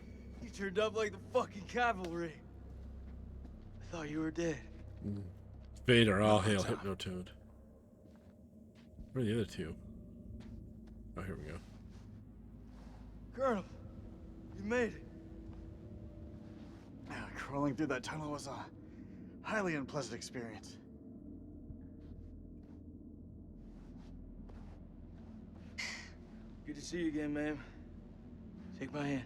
You turned up like the fucking cavalry. I thought you were dead. Vader, all hail Hypnotoad. Where are the other two? Oh, here we go. Colonel, you made it. Crawling through that tunnel was a highly unpleasant experience. Good to see you again, ma'am. Take my hand.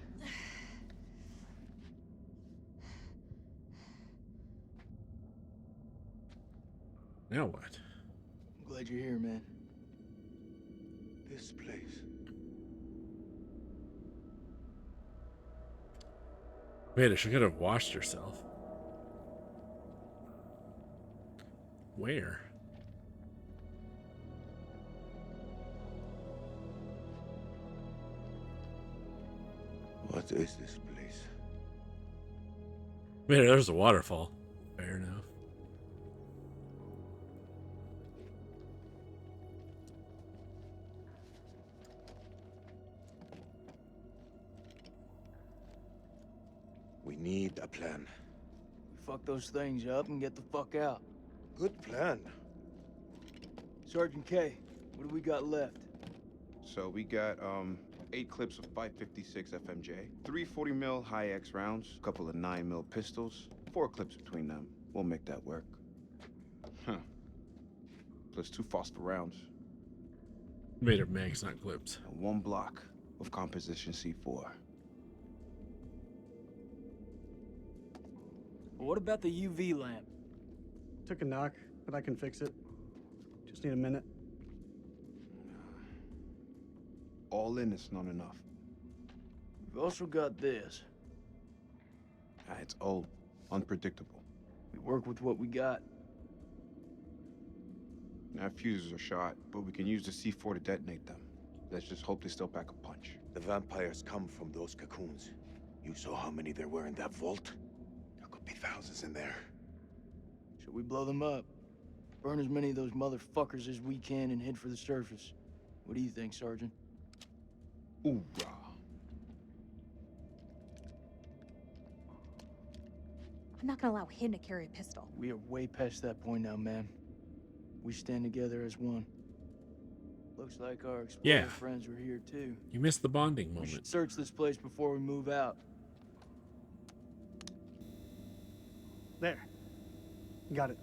Now what? I'm glad you're here, man. This place. Vader, she could have washed herself. Where? What is this place? Vader, there's a waterfall. Fair enough. We need a plan. We fuck those things up and get the fuck out. Good plan. Sergeant K, what do we got left? So we got 8 clips of 556 FMJ, 3 40 mil high X rounds, a couple of 9 mil pistols, 4 clips between them. We'll make that work. Huh. Plus 2 phosphor rounds. Vader mags, not clips. And 1 block of composition C4. What about the UV lamp? Took a knock, but I can fix it. Just need a minute. All in is not enough. We've also got this. It's old, unpredictable. We work with what we got. Our fuses are shot, but we can use the C4 to detonate them. Let's just hope they still pack a punch. The vampires come from those cocoons. You saw how many there were in that vault? There could be thousands in there. Should we blow them up? Burn as many of those motherfuckers as we can and head for the surface. What do you think, Sergeant? Ooh, I'm not gonna allow him to carry a pistol. We are way past that point now, ma'am. We stand together as one. Looks like our explorer friends were here too. You missed the bonding We moment. should search this place before we move out. There. Got it.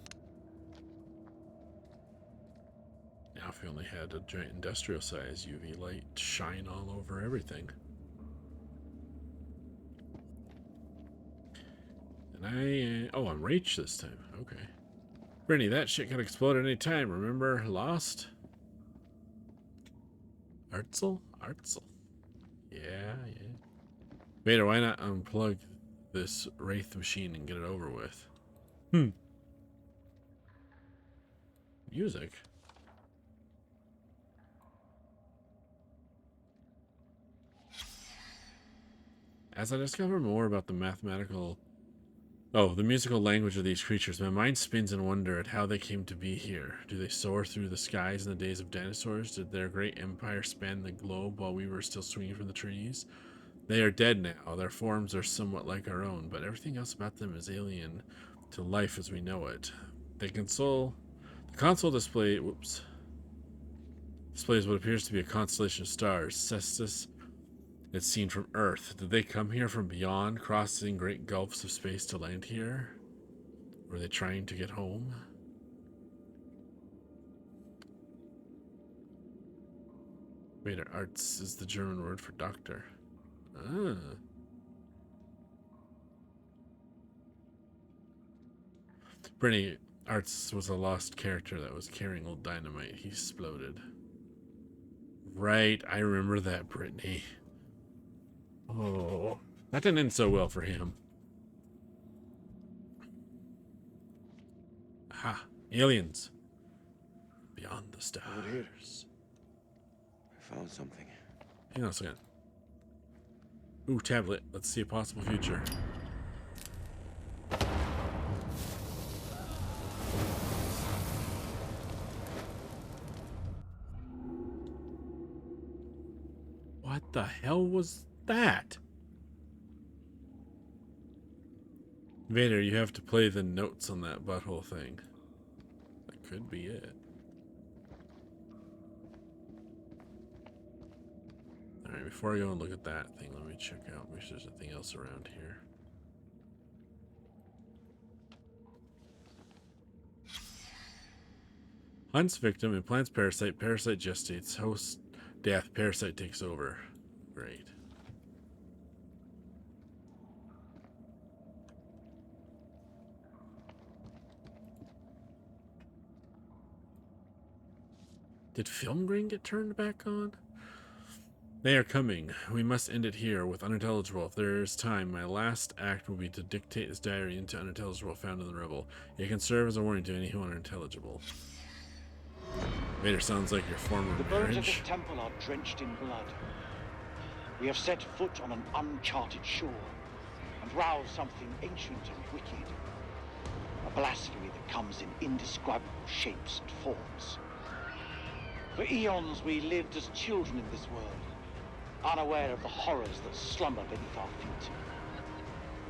Now if we only had a giant industrial size UV light shine all over everything. And oh, I'm Rach this time. Okay. Brittany, that shit could explode at any time. Remember Lost? Artzel? Artzel. Yeah. Vader, why not unplug this Wraith machine and get it over with? Music. As I discover more about the musical language of these creatures, my mind spins in wonder at how they came to be here. Do they soar through the skies in the days of dinosaurs? Did their great empire span the globe while we were still swinging from the trees? They are dead now. Their forms are somewhat like our own, but everything else about them is alien to life as we know it. The console displays what appears to be a constellation of stars. Cestus, it's seen from Earth. Did they come here from beyond, crossing great gulfs of space to land here? Were they trying to get home? Vader, Arts is the German word for doctor. Ah. Brittany, Arts was a lost character that was carrying old dynamite. He exploded. Right, I remember that, Brittany. Oh, that didn't end so well for him. Aha, aliens. Beyond the stars. I found something. Hang on a second. Ooh, tablet. Let's see a possible future. What the hell was that? Vader, you have to play the notes on that butthole thing. That could be it. Alright, before I go and look at that thing, let me check out, make sure there's anything else around here. Hunts victim, implants parasite, parasite gestates, host death, parasite takes over. Great. Did film grain get turned back on? They are coming. We must end it here with unintelligible. If there is time, my last act will be to dictate this diary into unintelligible found in the rebel. It can serve as a warning to anyone unintelligible. Vader sounds like your former The bones of this marriage. temple are drenched in blood. We have set foot on an uncharted shore and roused something ancient and wicked. A blasphemy that comes in indescribable shapes and forms. For eons we lived as children in this world, unaware of the horrors that slumber beneath our feet.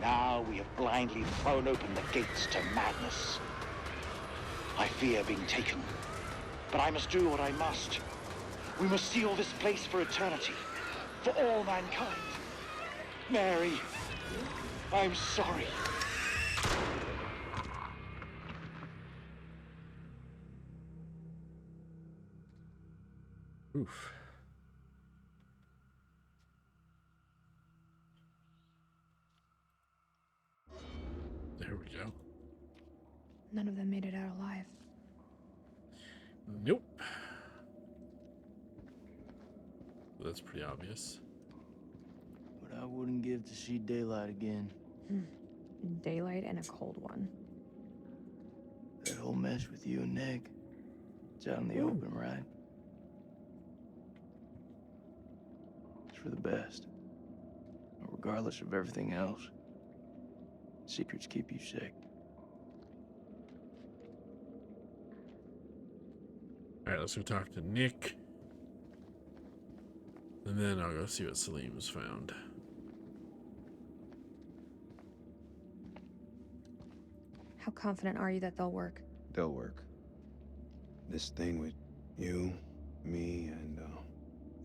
Now we have blindly thrown open the gates to madness. I fear being taken, but I must do what I must. We must seal this place for eternity, for all mankind. Mary, I'm sorry. Oof. There we go. None of them made it out alive. Nope. That's pretty obvious. What I wouldn't give to see daylight again. Daylight and a cold one. That whole mess with you and Nick. It's out in the open, right? It's for the best. Regardless of everything else. Secrets keep you sick. Alright, let's go talk to Nick. And then I'll go see what Salim's found. How confident are you that they'll work? They'll work. This thing with you, me, and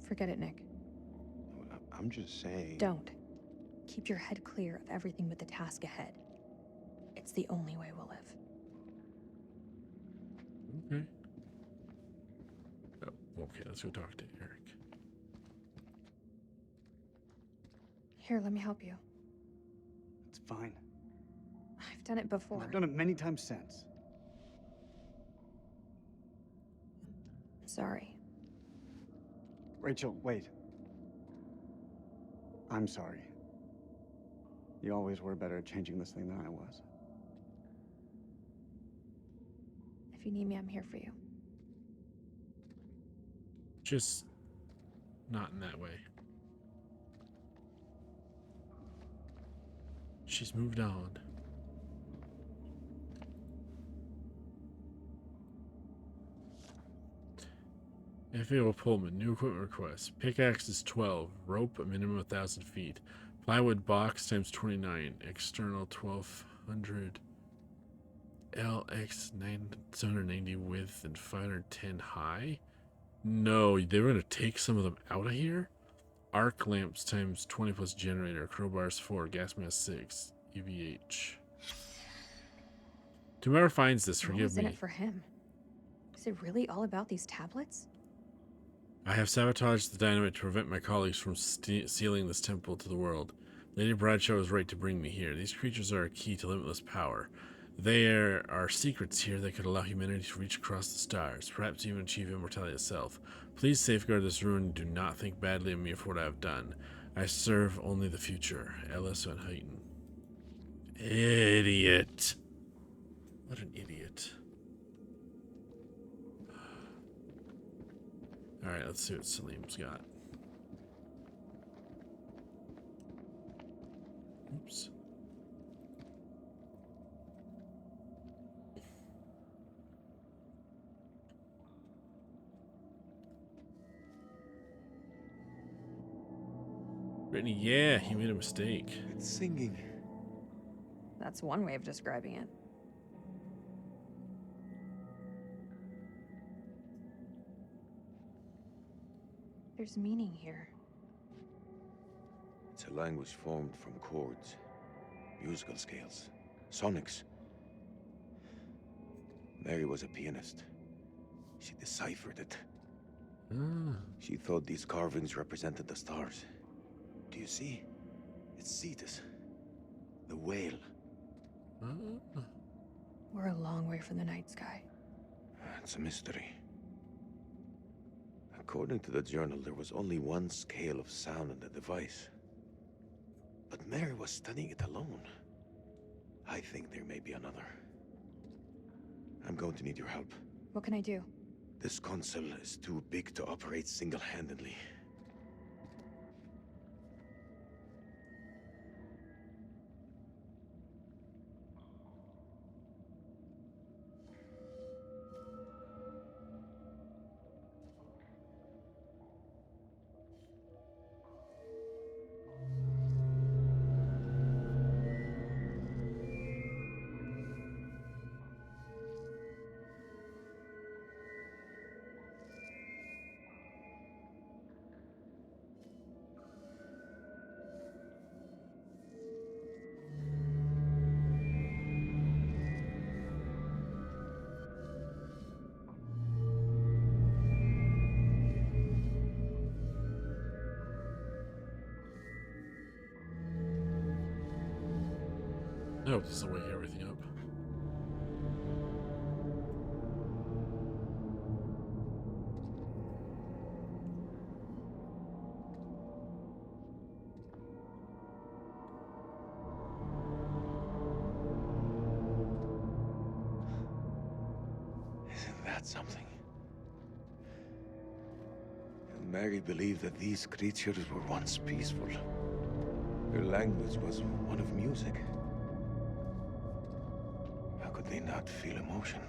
Forget it, Nick. I'm just saying. Don't. Keep your head clear of everything but the task ahead. It's the only way we'll live. Okay. Oh, okay, let's go talk to Eric. Here, let me help you. It's fine. done it before. I've done it many times since. Sorry. Rachel, wait. I'm sorry. You always were better at changing this thing than I was. If you need me, I'm here for you. Just not in that way. She's moved on. FAO Pullman, new equipment request. Pickaxe is 12. Rope, a minimum of 1,000 feet. Plywood box times 29. External 1,200. LX 790 width and 510 high. No, they were going to take some of them out of here? Arc lamps times 20 plus generator. Crowbars 4. Gas mask 6. EVH. Whoever finds this, What forgive was in me. it for him? Is it really all about these tablets? I have sabotaged the dynamite to prevent my colleagues from sealing this temple to the world. Lady Bradshaw was right to bring me here. These creatures are a key to limitless power. There are secrets here that could allow humanity to reach across the stars, perhaps even achieve immortality itself. Please safeguard this ruin and do not think badly of me for what I have done. I serve only the future. Ellis Van Houten. Idiot. What an idiot. Alright, let's see what Salim's got. Oops. Brittany, yeah, he made a mistake. It's singing. That's one way of describing it. There's meaning here. It's a language formed from chords, musical scales, sonics. Mary was a pianist. She deciphered it. Ah. She thought these carvings represented the stars. Do you see? It's Cetus, the whale. Ah. We're a long way from the night sky. It's a mystery. According to the journal, there was only one scale of sound in the device. But Mary was studying it alone. I think there may be another. I'm going to need your help. What can I do? This console is too big to operate single-handedly. I hope this will wake everything up. Isn't that something? And Mary believed that these creatures were once peaceful. Their language was one of music. How could they not feel emotion?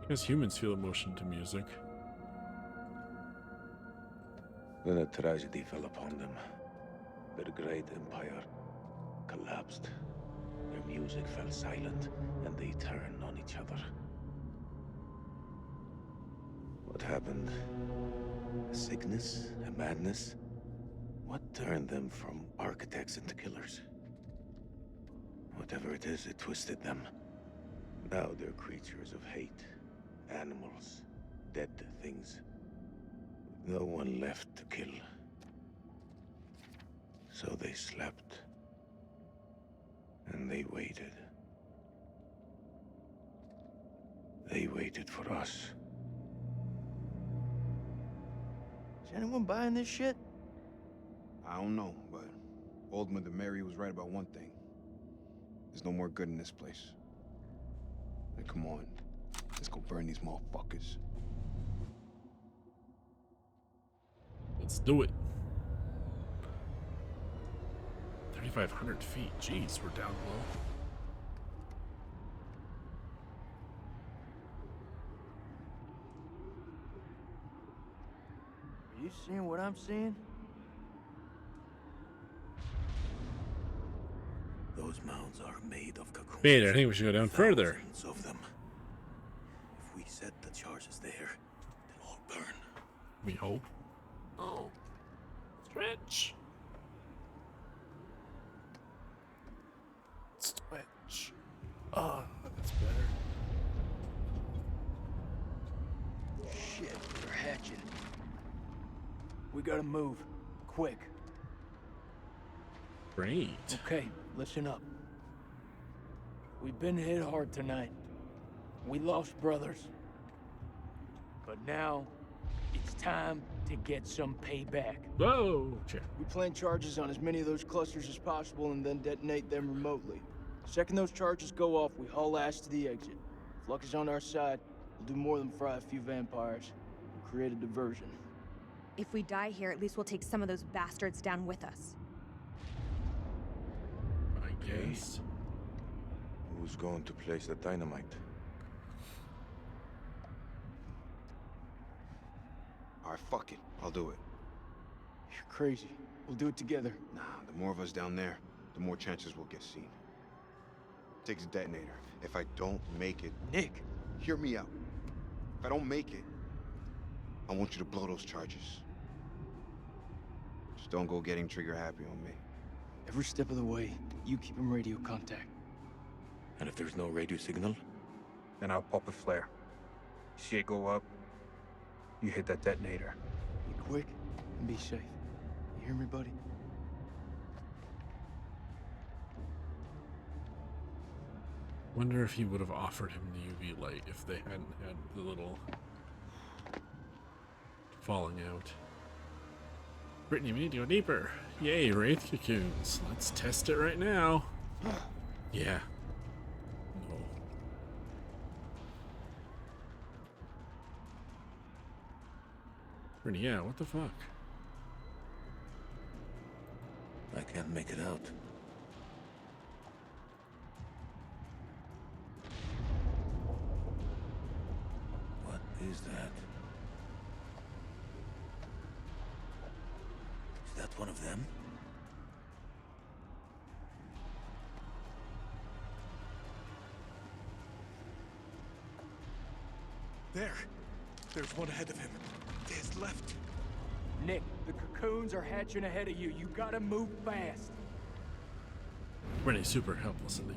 Because humans feel emotion to music. Then a tragedy fell upon them. Their great empire collapsed. Their music fell silent, and they turned on each other. What happened? A sickness? A madness? What turned them from architects into killers? Whatever it is, it twisted them. Now they're creatures of hate. Animals. Dead things. No one left to kill. So they slept. And they waited. waited for us. Is anyone buying this shit? I don't know, but Old Mother Mary was right about one thing. There's no more good in this place. Hey, come on. Let's go burn these motherfuckers. Let's do it. 3,500 feet. Jeez, we're down low. Are you seeing what I'm seeing? Those mounds are made of cocoons. Vader, I think we should go down further. Thousands of them. If we set the charges there, they'll all burn. We hope. Oh. Stretch. Stretch. Oh, that's better. Shit, they're hatching. We gotta move. Quick. Great. Okay, listen up. We've been hit hard tonight. We lost brothers. But now, it's time to get some payback. Whoa. Check. We plan charges on as many of those clusters as possible and then detonate them remotely. The second those charges go off, we haul ass to the exit. If luck is on our side, we'll do more than fry a few vampires. We'll create a diversion. If we die here, at least we'll take some of those bastards down with us. I guess. Who's going to place the dynamite? Alright, fuck it. I'll do it. You're crazy. We'll do it together. Nah, the more of us down there, the more chances we'll get seen. Takes a detonator. If I don't make it... Nick! Hear me out. If I don't make it, I want you to blow those charges. Just don't go getting trigger happy on me. Every step of the way, you keep in radio contact. And if there's no radio signal? Then I'll pop a flare. See it go up, you hit that detonator. Be quick and be safe. You hear me, buddy? Wonder if he would have offered him the UV light if they hadn't had the little falling out. Brittany, we need to go deeper. Yay, wraith cocoons. Let's test it right now. Yeah. No. Brittany, yeah, what the fuck? I can't make it out. What is that? Is that one of them? There! There's one ahead of him. To his left. Nick, the cocoons are hatching ahead of you. You gotta move fast. Brittany's super helpless in there.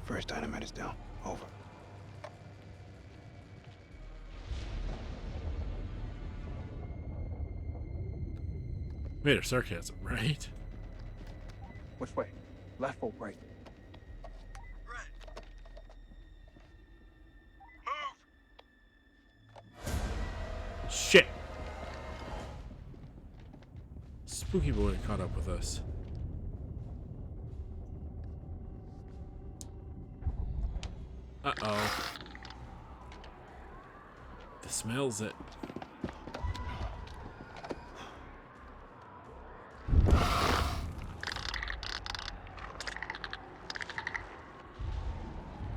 First dynamite is down. Over. Vader sarcasm, right? Which way? Left or right? Shit! Spooky boy caught up with us. Uh-oh. The smells it.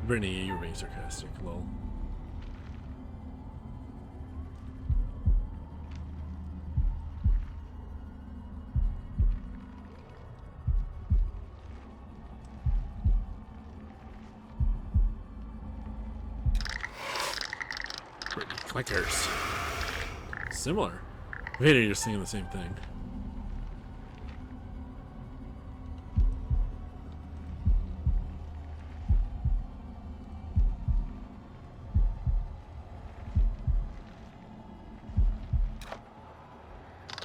Brittany, you're being sarcastic, lol. Brittany clickers. Similar. Vader, you're singing the same thing.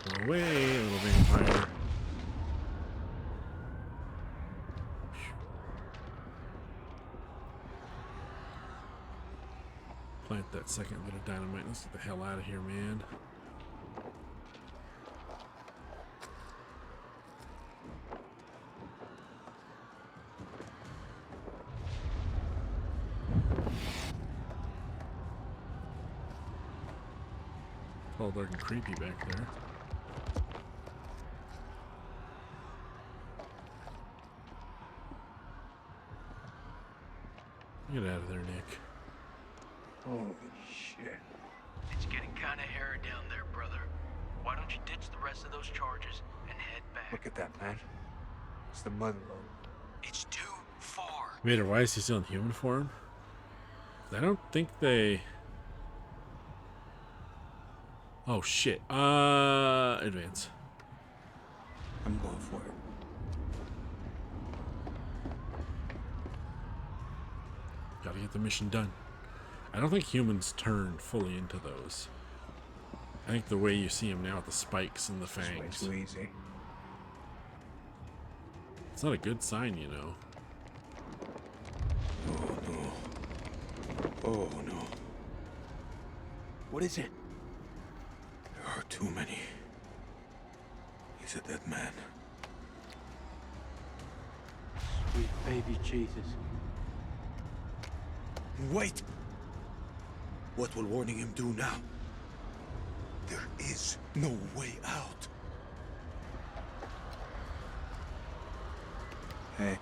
Go away, little vampire. Plant that second bit of dynamite. Let's get the hell out of here, man. It's all dark and creepy back there. Get out of there, Nick. Holy shit. It's getting kind of hairy down there, brother. Why don't you ditch the rest of those charges and head back? Look at that, man. It's the mother lode. It's too far. Vader, why is he still in human form? I don't think they... Oh, shit. Advance. I'm going for it. Gotta get the mission done. I don't think humans turn fully into those. I think the way you see them now with the spikes and the It's way fangs. too easy. It's not a good sign, you know. Oh no. Oh no. What is it? There are too many. He's a dead man. Sweet baby Jesus. Wait! What will warning him do now? There is no way out. Hey,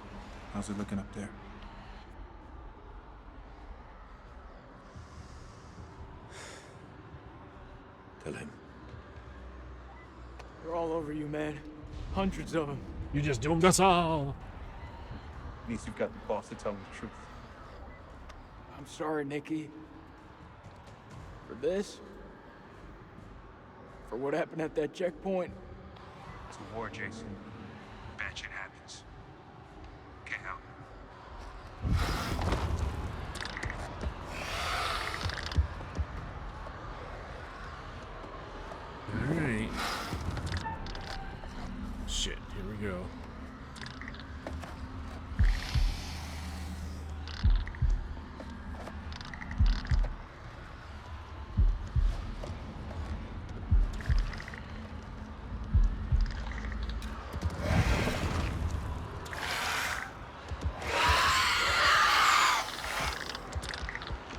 how's it looking up there? Tell him. They're all over you, man. Hundreds of them. You just doomed us all! At least you've got the boss to tell him the truth. I'm sorry, Nikki. For this? For what happened at that checkpoint? It's a war, Jason. Bad shit happens. Can't help. Alright. Shit, here we go.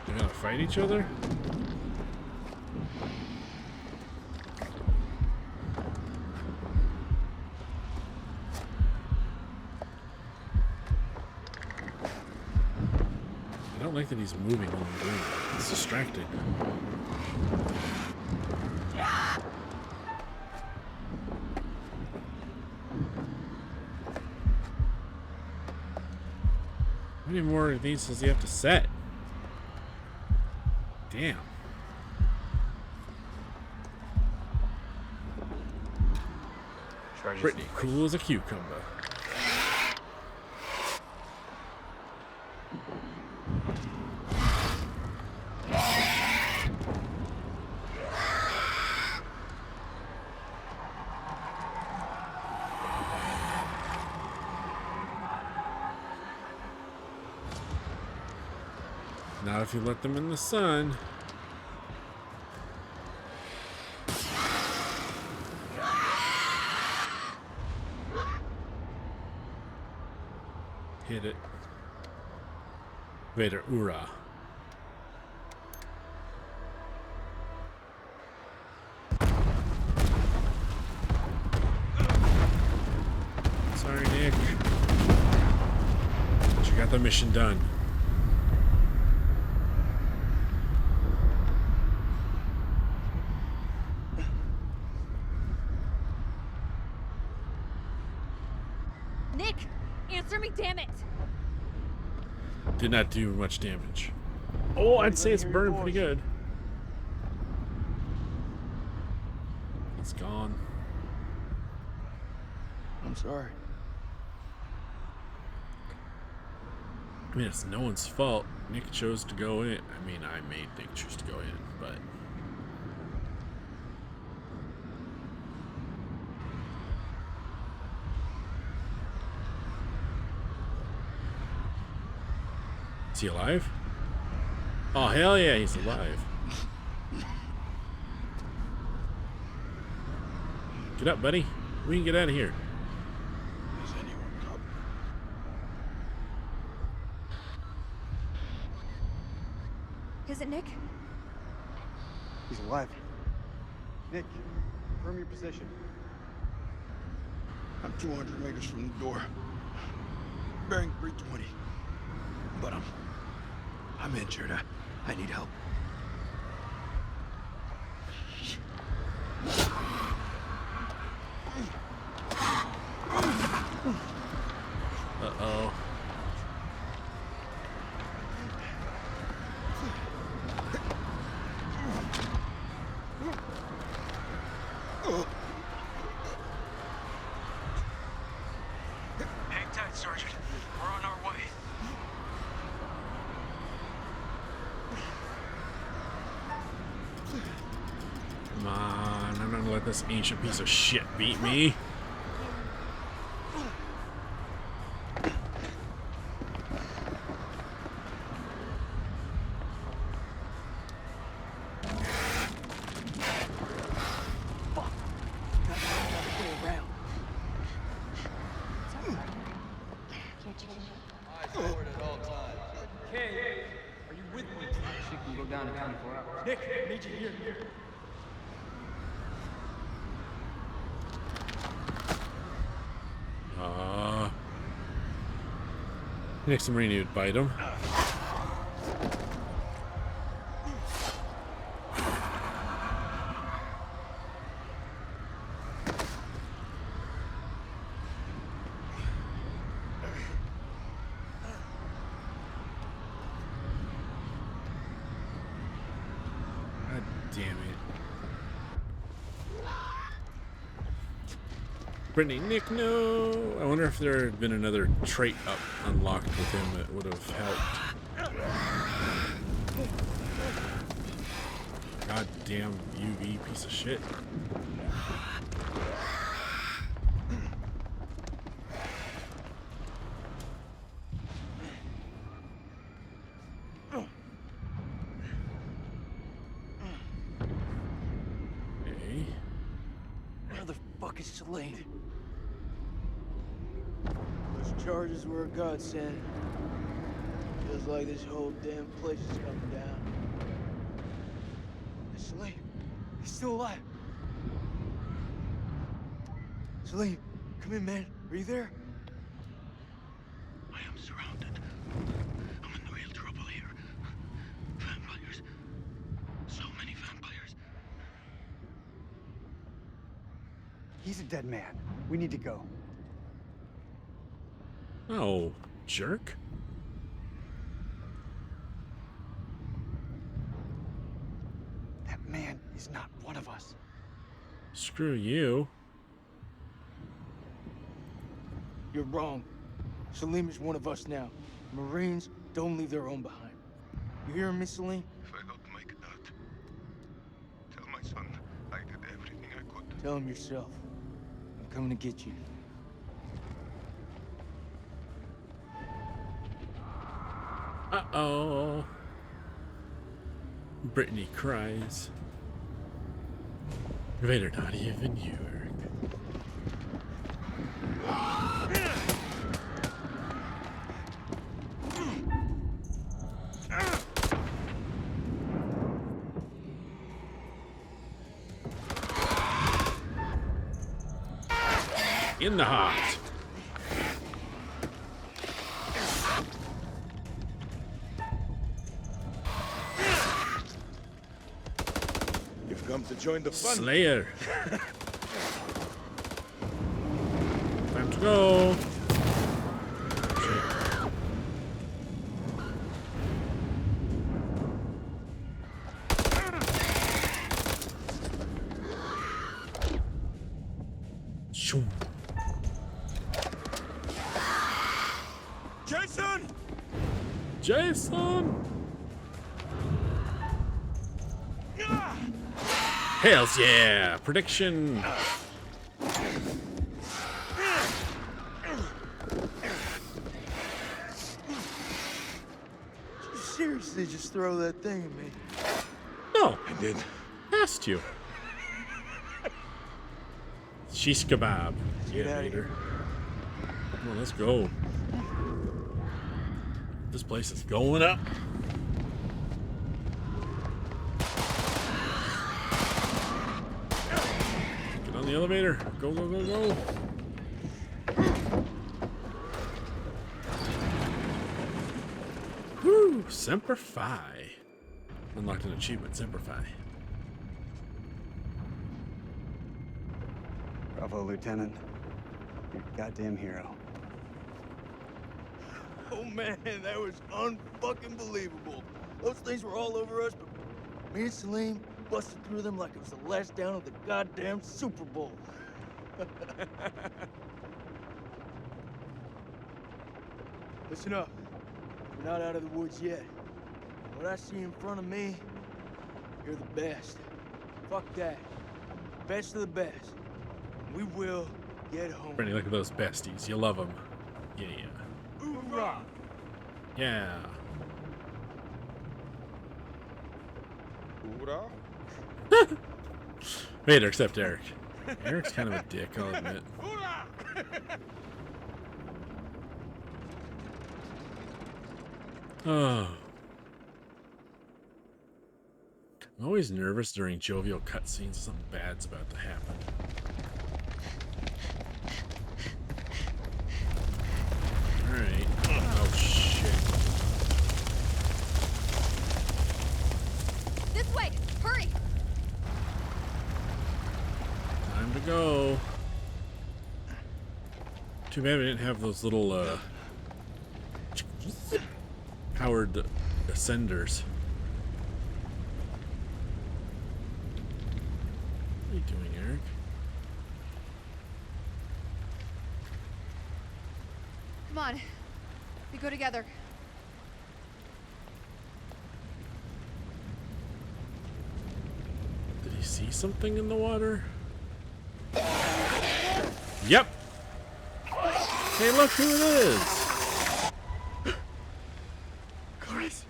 They're gonna fight each other? I don't like that he's moving while I'm doing it. It's distracting. How many more of these does he have to set? Damn. Charges Pretty cool as a cucumber. Not if you let them in the sun. Hit it. Vader, Ura. Sorry, Nick. But you got the mission done. Nick, answer me, damn it! Did not do much damage. Oh, I'd say it's burned pretty good. It's gone. I'm sorry. I mean, it's no one's fault. Nick chose to go in. I mean, I made Nick choose to go in, but... Is he alive? Oh, hell yeah, he's alive. Get up, buddy. We can get out of here. Is anyone coming? Is it Nick? He's alive. Nick, confirm your position. I'm 200 meters from the door. Bearing 320. But I'm injured. I need help. Uh-oh. Hang tight, Sergeant. We're on our way. Come on, I'm not gonna let this ancient piece of shit beat me. Fuck. Gotta go around. Eyes forward at all times. Kay, are you with me? She can go down in 24 hours. Nick, I need you here. Next submarine would bite him. God damn it. Brittany, Nick, no. I wonder if there had been another trait up unlocked with him that would have helped. Goddamn UV piece of shit. Okay. Where the fuck is Celine? Those charges were a godsend. Feels like this whole damn place is coming down. Celine, he's still alive. Celine, come in, man. Are you there? I am surrounded. I'm in real trouble here. Vampires. So many vampires. He's a dead man. We need to go. Oh, jerk. That man is not one of us. Screw you. You're wrong. Salim is one of us now. Marines don't leave their own behind. You hear me, Salim? If I don't make that, tell my son I did everything I could. Tell him yourself. I'm coming to get you. Uh-oh. Brittany cries. Better not even you, Eric. In the heart. You've come to join the fun. Slayer. Time to go. Shoo. Jason! Jason! Hells yeah! Prediction! Seriously? seriously just throw that thing at me? No, I did. asked you. Shish kebab. Get Yeah, out of Vader. here. Come on, let's go. This place is going up. Get on the elevator. Go, go, go, go. Woo! Semper Fi. Unlocked an achievement, Semper Fi. Bravo, Lieutenant. You're a goddamn hero. Oh man, that was unfucking believable. Those things were all over us, but me and Salim busted through them like it was the last down of the goddamn Super Bowl. Listen up. We're not out of the woods yet. What I see in front of me, you're the best. Fuck that. Best of the best. We will get home. Brittany, look at those besties. You love them. Yeah. Hoorah! Yeah. Hoorah. Vader, except Eric. Eric's kind of a dick, I'll admit. Oh. I'm always nervous during jovial cutscenes. Something bad's about to happen. Alright. Oh, shit. This way! Hurry! Time to go. Too bad we didn't have those little, powered ascenders. What are you doing, Eric? Come on. We go together. Did he see something in the water? Yep. Hey, look who it is. Clarice.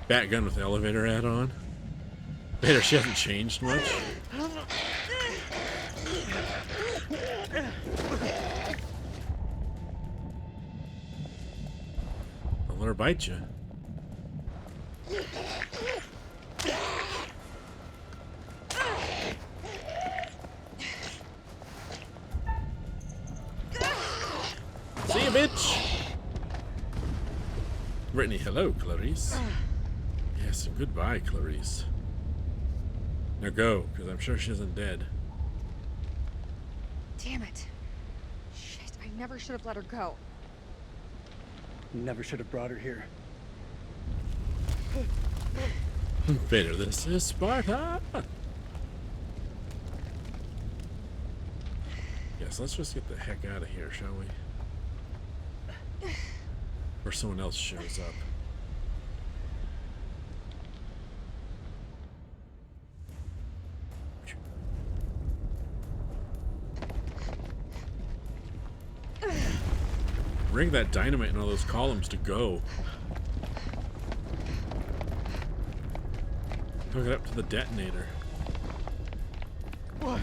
Bat gun with the elevator add-on. Vader, she hasn't changed much. Don't let her bite you. See you, bitch. Brittany, hello, Clarice. Yes, and goodbye, Clarice. Now go, because I'm sure she isn't dead. Damn it. Shit, I never should have let her go. Never should have brought her here. Vader, this is Sparta. Yes, let's just get the heck out of here, shall we? Or someone else shows up. Bring that dynamite in all those columns to go. Hook it up to the detonator. What?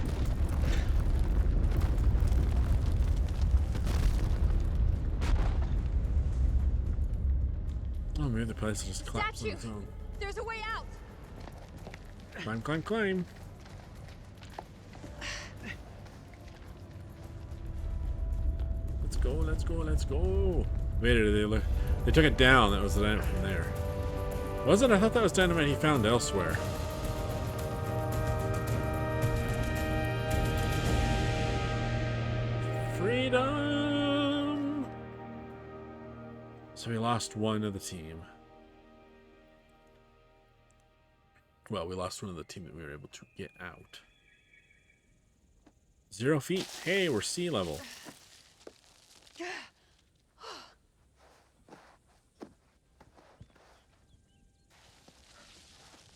Oh, maybe the place will just collapse on Statue! its own. There's a way out! Climb, climb, climb. Let's go, let's go, let's go. Wait, they took it down. That was the dynamite from there. Was it? I thought that was dynamite he found elsewhere. Freedom! So we lost one of the team. Well, we lost one of the team that we were able to get out. 0 feet. Hey, we're sea level.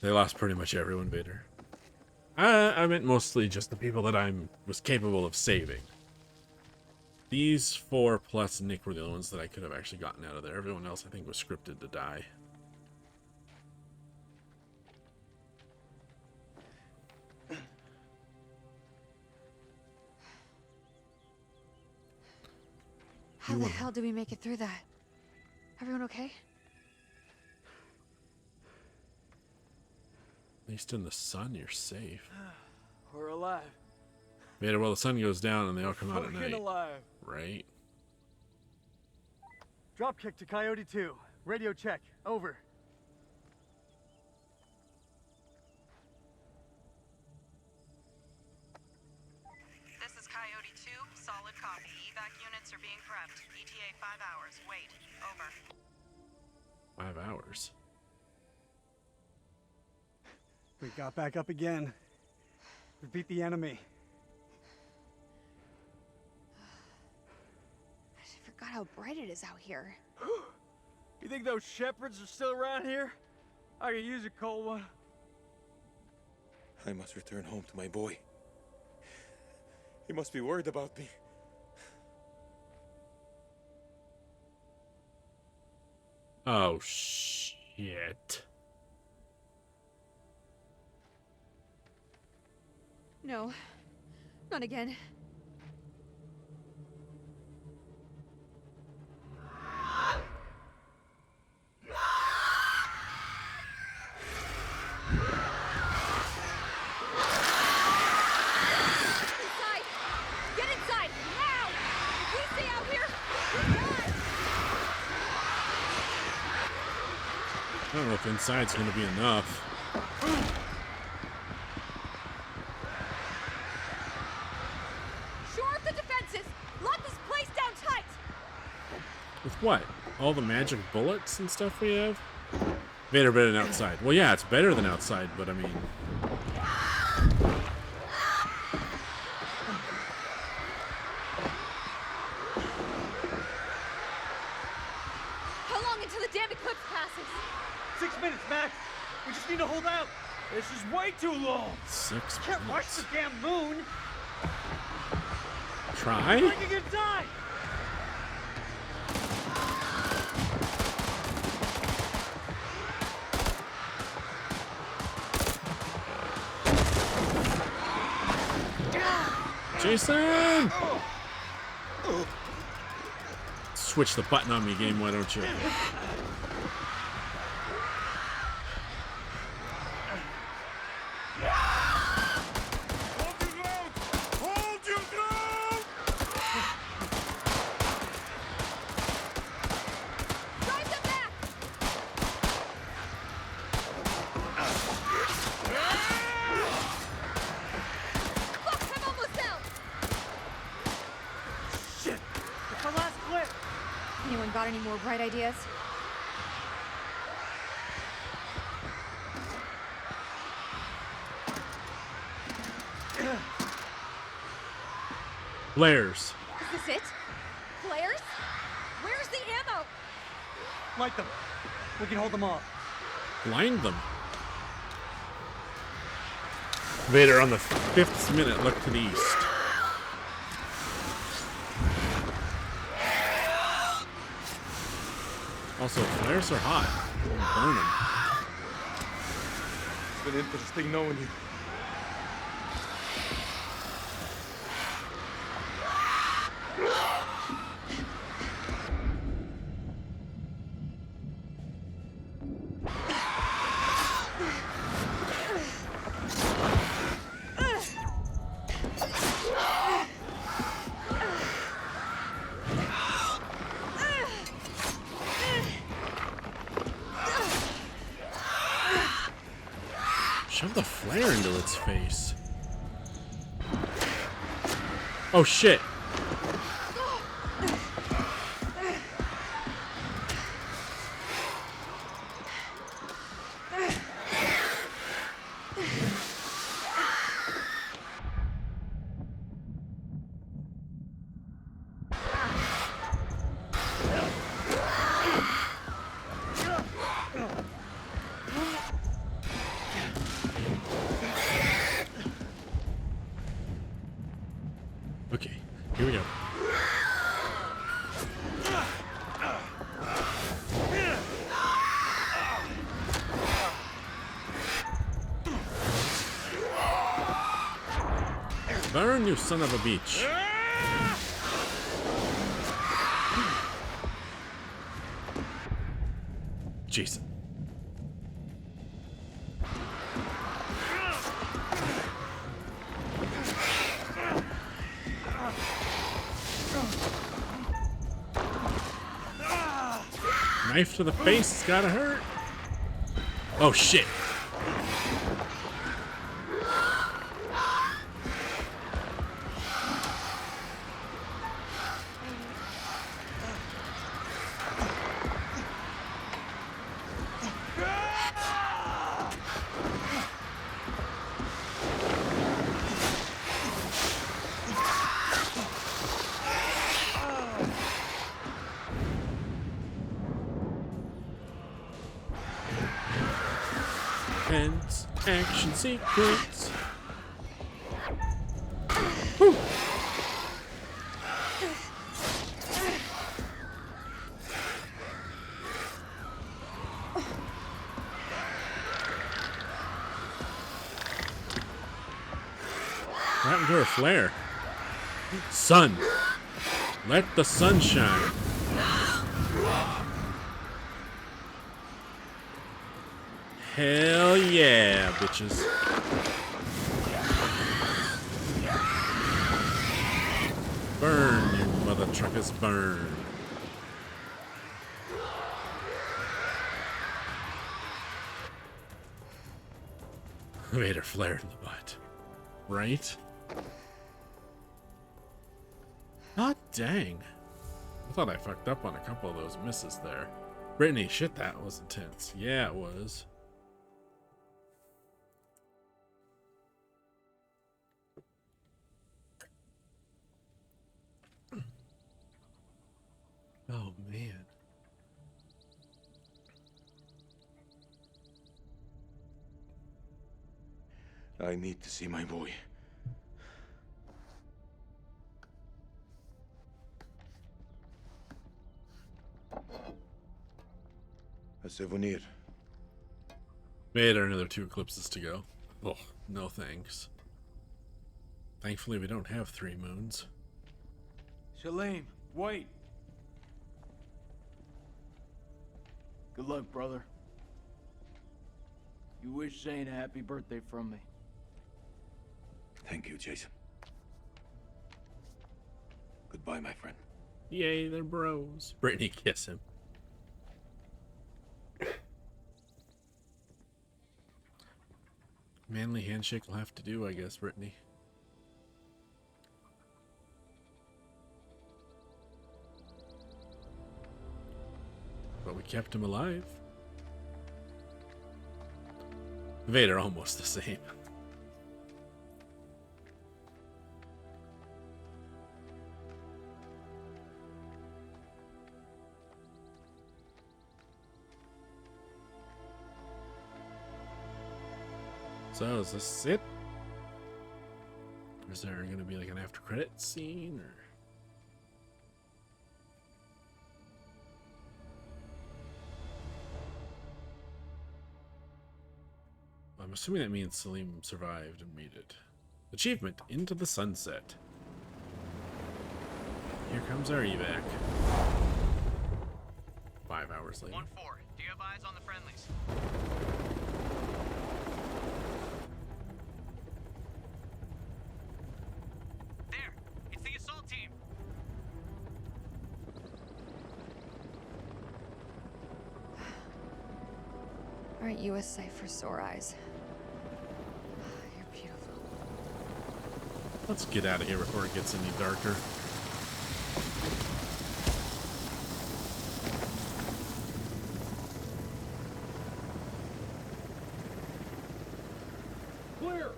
They lost pretty much everyone, Vader. I meant mostly just the people that I was capable of saving. These 4 plus Nick were the only ones that I could have actually gotten out of there. Everyone else, I think, was scripted to die. How the hell do we make it through that? Everyone okay? At least in the sun, you're safe. We're alive. Vader, well, the sun goes down and they all come out at Fucking night. alive. Right? Dropkick to Coyote 2. Radio check. Over. This is Coyote 2. Solid copy. Evac units are being prepped. ETA 5 hours. Wait. Over. 5 hours. We got back up again. We beat the enemy. I forgot how bright it is out here. You think those shepherds are still around here? I could use a cold one. I must return home to my boy. He must be worried about me. Oh, shit. No, not again. Inside! Get inside, now! If we stay out here, we're done! I don't know if inside's gonna be enough. Shore up the defenses! Lock this place down tight! With what? All the magic bullets and stuff we have? Vader better than outside. Well, yeah, it's better than outside, but I mean... How long until the damn eclipse passes? 6 minutes, Max. We just need to hold out. This is way too long. 6 Can't rush minutes. the damn moon. Try? We're gonna die. Jason! Switch the button on me, game, why don't you? Drive them back! Fuck, I'm almost out! Shit. It's our last clip. Anyone got any more bright ideas? Flares. Is this it? Flares? Where's the ammo? Light them. We can hold them off. Blind them. Vader, on the 5th minute, look to the east. Also, flares are hot. Burn them. It's been interesting knowing you. Shove the flare into its face. Oh shit. Burn, you son of a bitch. Jason. Knife to the face, it's gotta hurt. Oh shit. Hence, action sequence. Whew. What happened to her flare? Sun. Let the sun shine. Hell yeah, bitches. Burn, you mother truckers, burn. Made her flare in the butt. Right? Ah, dang. I thought I fucked up on a couple of those misses there. Brittany, shit, that was intense. Yeah, it was. Oh, man. I need to see my boy. A souvenir. Made her another 2 eclipses to go. Oh, no thanks. Thankfully, we don't have 3 moons. Salim, wait. Good luck, brother. You wish Zane a happy birthday from me. Thank you, Jason. Goodbye, my friend. Yay, they're bros. Brittany, kiss him. Manly handshake will have to do, I guess, Brittany. But we kept him alive. Vader almost the same. So is this it? Or is there going to be like an after credit scene or? I'm assuming that means Salim survived and made it. Achievement, Into the Sunset. Here comes our evac. 5 hours later. 1-4. Do you have eyes on the friendlies? There! It's the assault team! Aren't you a sight for sore eyes? You're beautiful. Let's get out of here before it gets any darker. Clear!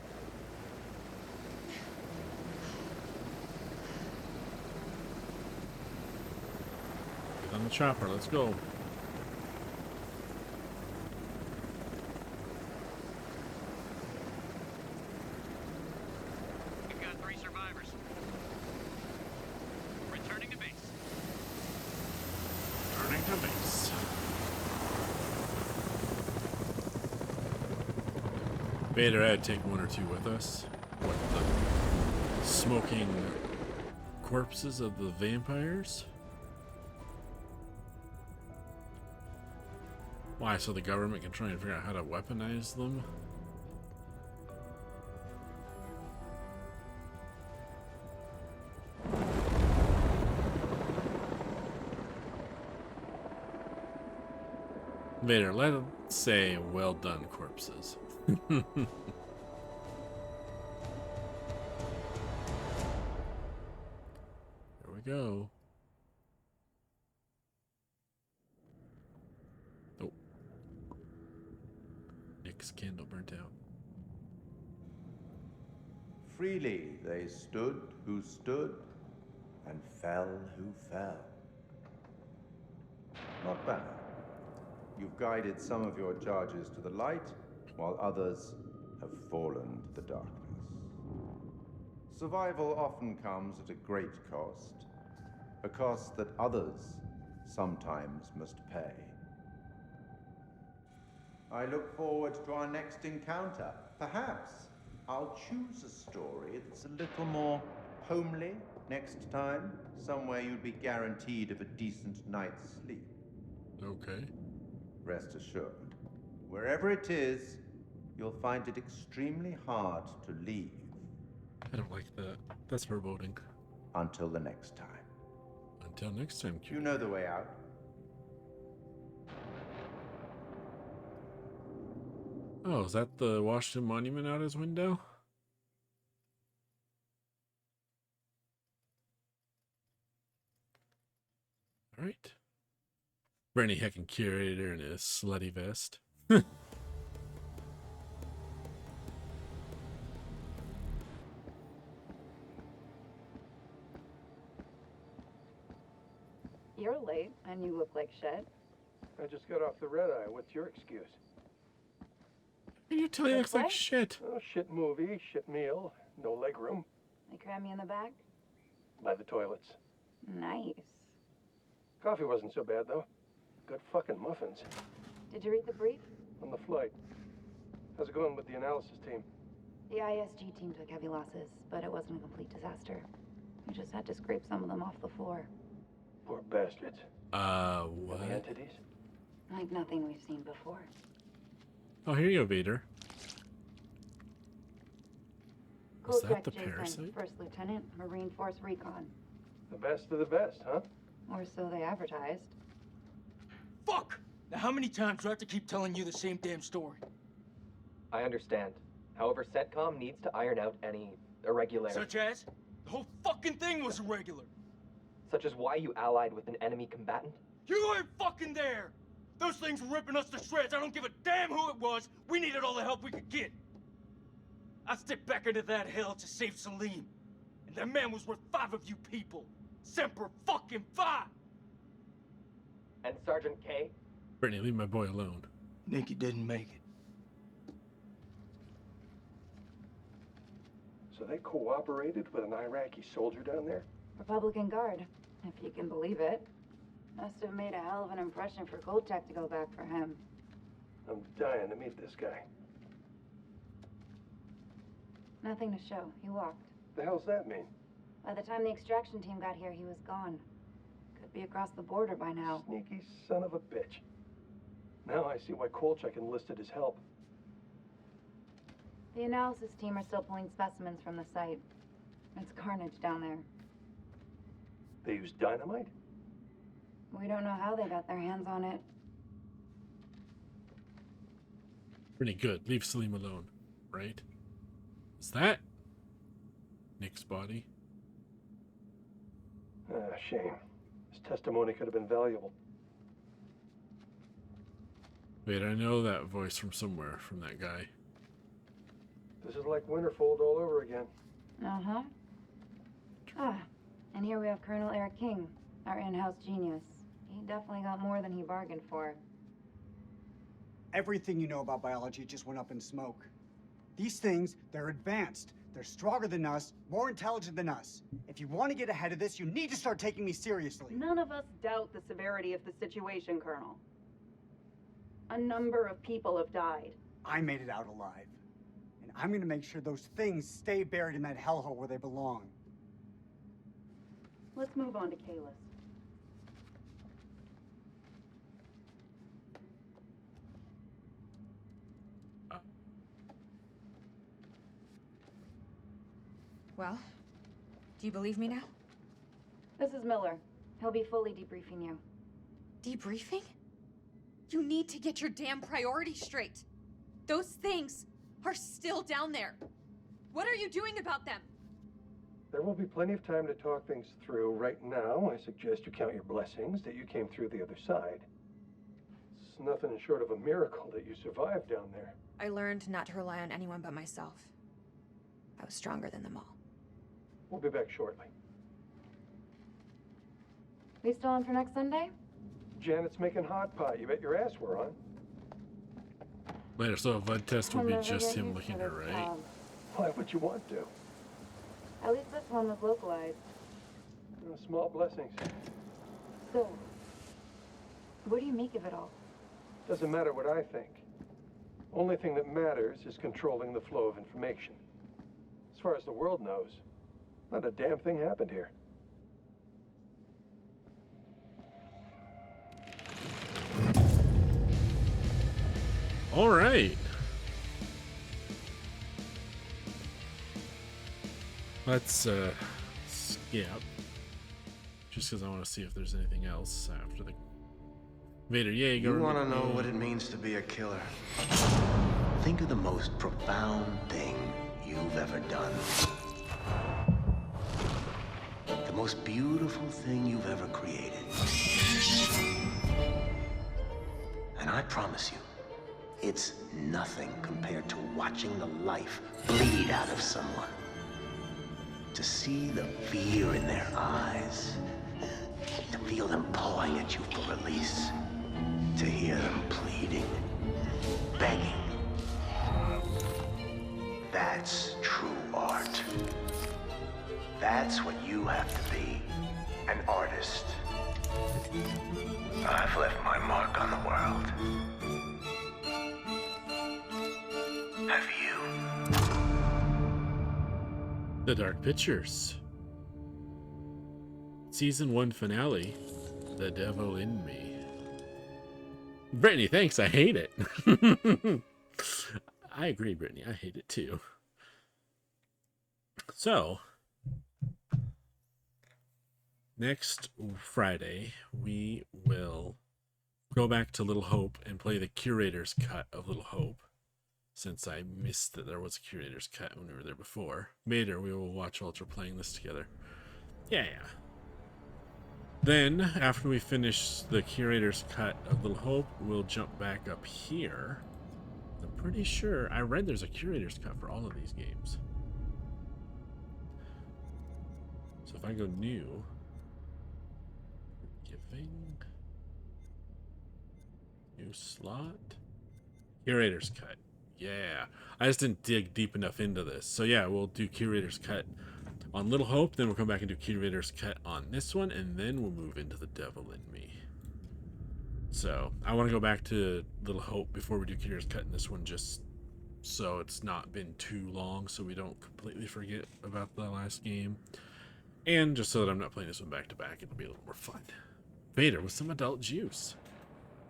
Get on the chopper, let's go. We've got 3 survivors. Returning to base. Turning to base. Vader, I'd take 1 or 2 with us. What the? smoking corpses of the vampires. Why? So the government can try and figure out how to weaponize them? Vader, let's say well done corpses. Here we go. Oh. Nick's candle burnt out. Freely they stood who stood, and fell who fell. Not bad. You've guided some of your charges to the light, while others have fallen to the darkness. Survival often comes at a great cost, a cost that others sometimes must pay. I look forward to our next encounter. Perhaps I'll choose a story that's a little more homely next time, somewhere you'd be guaranteed of a decent night's sleep. Okay. Rest assured, wherever it is, you'll find it extremely hard to leave. I don't like that. That's foreboding. Until the next time. Until next time, You know the way out. Oh, is that the Washington Monument out his window? All right. Bernie heckin' curator in his slutty vest. You're late, and you look like shit. I just got off the red eye. What's your excuse? You tell you looks like What? shit. Oh, shit movie, shit meal, no leg room. They cram you in the back? By the toilets. Nice. Coffee wasn't so bad, though. Good fucking muffins. Did you read the brief? On the flight. How's it going with the analysis team? The ISG team took heavy losses, but it wasn't a complete disaster. We just had to scrape some of them off the floor. Poor bastards. What? The entities? Like nothing we've seen before. Oh, here you go, Vader. Was that Kolchak the Jason, parasite? First Lieutenant, Marine Force Recon. The best of the best, huh? Or so they advertised. Fuck! Now how many times do I have to keep telling you the same damn story? I understand. However, CENTCOM needs to iron out any irregularities. Such as? The whole fucking thing was irregular. Such as why you allied with an enemy combatant? You weren't fucking there! Those things were ripping us to shreds. I don't give a damn who it was. We needed all the help we could get. I stepped back into that hell to save Salim. And that man was worth 5 of you people. Semper fucking Fi! And Sergeant K? Brittany, leave my boy alone. Nikki didn't make it. So they cooperated with an Iraqi soldier down there? Republican Guard, if you can believe it. Must have made a hell of an impression for Kolchak to go back for him. I'm dying to meet this guy. Nothing to show. He walked. The hell's that mean? By the time the extraction team got here, he was gone. Could be across the border by now. Sneaky son of a bitch. Now I see why Kolchak enlisted his help. The analysis team are still pulling specimens from the site. It's carnage down there. They used dynamite? We don't know how they got their hands on it. Pretty good. Leave Salim alone, right? Is that Nick's body? Ah, shame. His testimony could have been valuable. Wait, I know that voice from somewhere, from that guy. This is like Winterfold all over again. Uh-huh. Ah, and here we have Colonel Eric King, our in-house genius. He definitely got more than he bargained for. Everything you know about biology just went up in smoke. These things, they're advanced. They're stronger than us, more intelligent than us. If you want to get ahead of this, you need to start taking me seriously. None of us doubt the severity of the situation, Colonel. A number of people have died. I made it out alive. And I'm gonna make sure those things stay buried in that hellhole where they belong. Let's move on to Kalis. Well, do you believe me now? This is Miller. He'll be fully debriefing you. Debriefing? You need to get your damn priorities straight. Those things are still down there. What are you doing about them? There will be plenty of time to talk things through. Right now, I suggest you count your blessings that you came through the other side. It's nothing short of a miracle that you survived down there. I learned not to rely on anyone but myself. I was stronger than them all. We'll be back shortly. We still on for next Sunday? Janet's making hot pot. You bet your ass we're on. Later, so a blood test will be just him looking at her, right? Why would you want to? At least this one was localized. Small blessings. So, what do you make of it all? Doesn't matter what I think. Only thing that matters is controlling the flow of information. As far as the world knows, not a damn thing happened here. All right. Let's skip. Just because I want to see if there's anything else after the Vader. Yeah, you want to know what it means to be a killer? Think of the most profound thing you've ever done. The most beautiful thing you've ever created. And I promise you, it's nothing compared to watching the life bleed out of someone. To see the fear in their eyes. To feel them pawing at you for release. To hear them pleading, begging. That's true art. That's what you have to be, an artist. I've left my mark on the world. Have you? The Dark Pictures. Season 1 finale. The Devil in Me. Brittany, thanks. I hate it. I agree, Brittany. I hate it too. So, next Friday, we will go back to Little Hope and play the Curator's Cut of Little Hope. Since I missed that there was a Curator's Cut when we were there before. Later, we will watch Ultra playing this together. Yeah. Then, after we finish the Curator's Cut of Little Hope, we'll jump back up here. I'm pretty sure I read there's a Curator's Cut for all of these games. So if I go new, giving, new slot, Curator's Cut. Yeah, I just didn't dig deep enough into this. So yeah, we'll do Curator's Cut on Little Hope, then we'll come back and do Curator's Cut on this one, and then we'll move into The Devil in Me. So I want to go back to Little Hope before we do Curator's Cut in this one, just so it's not been too long, so we don't completely forget about the last game. And just so that I'm not playing this one back to back, it'll be a little more fun. Vader with some adult juice.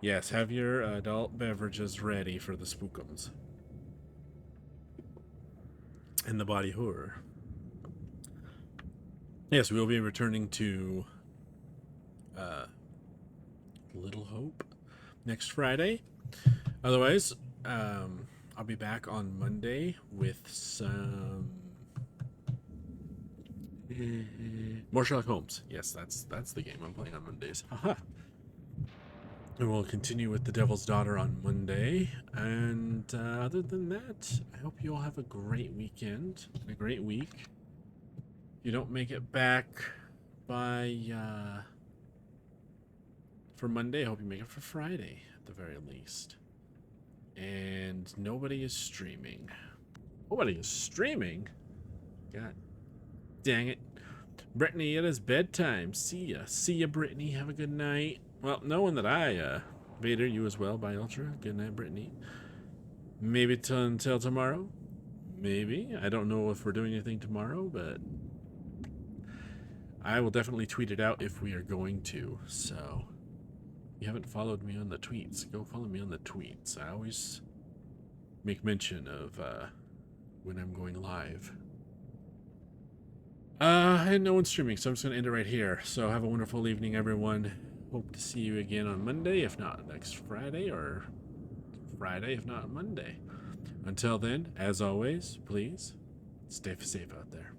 Yes, have your adult beverages ready for the spookums. And the body horror. Yes, we will be returning to Little Hope next Friday. Otherwise, I'll be back on Monday with some more Sherlock Holmes. Yes, that's the game I'm playing on Mondays. Haha. And we'll continue with The Devil's Daughter on Monday. And other than that, I hope you all have a great weekend and a great week. If you don't make it back by for Monday, I hope you make it for Friday at the very least. And nobody is streaming. Nobody is streaming? God dang it. Brittany, it is bedtime. See ya. See ya, Brittany. Have a good night. Well, knowing that Vader, you as well, by Ultra. Good night, Brittany. Maybe until tomorrow. Maybe. I don't know if we're doing anything tomorrow, but I will definitely tweet it out if we are going to. So, if you haven't followed me on the tweets, go follow me on the tweets. I always make mention of when I'm going live. And no one's streaming, so I'm just going to end it right here. So have a wonderful evening, everyone. Hope to see you again on Monday, if not next Friday, or Friday, if not Monday. Until then, as always, please stay safe out there.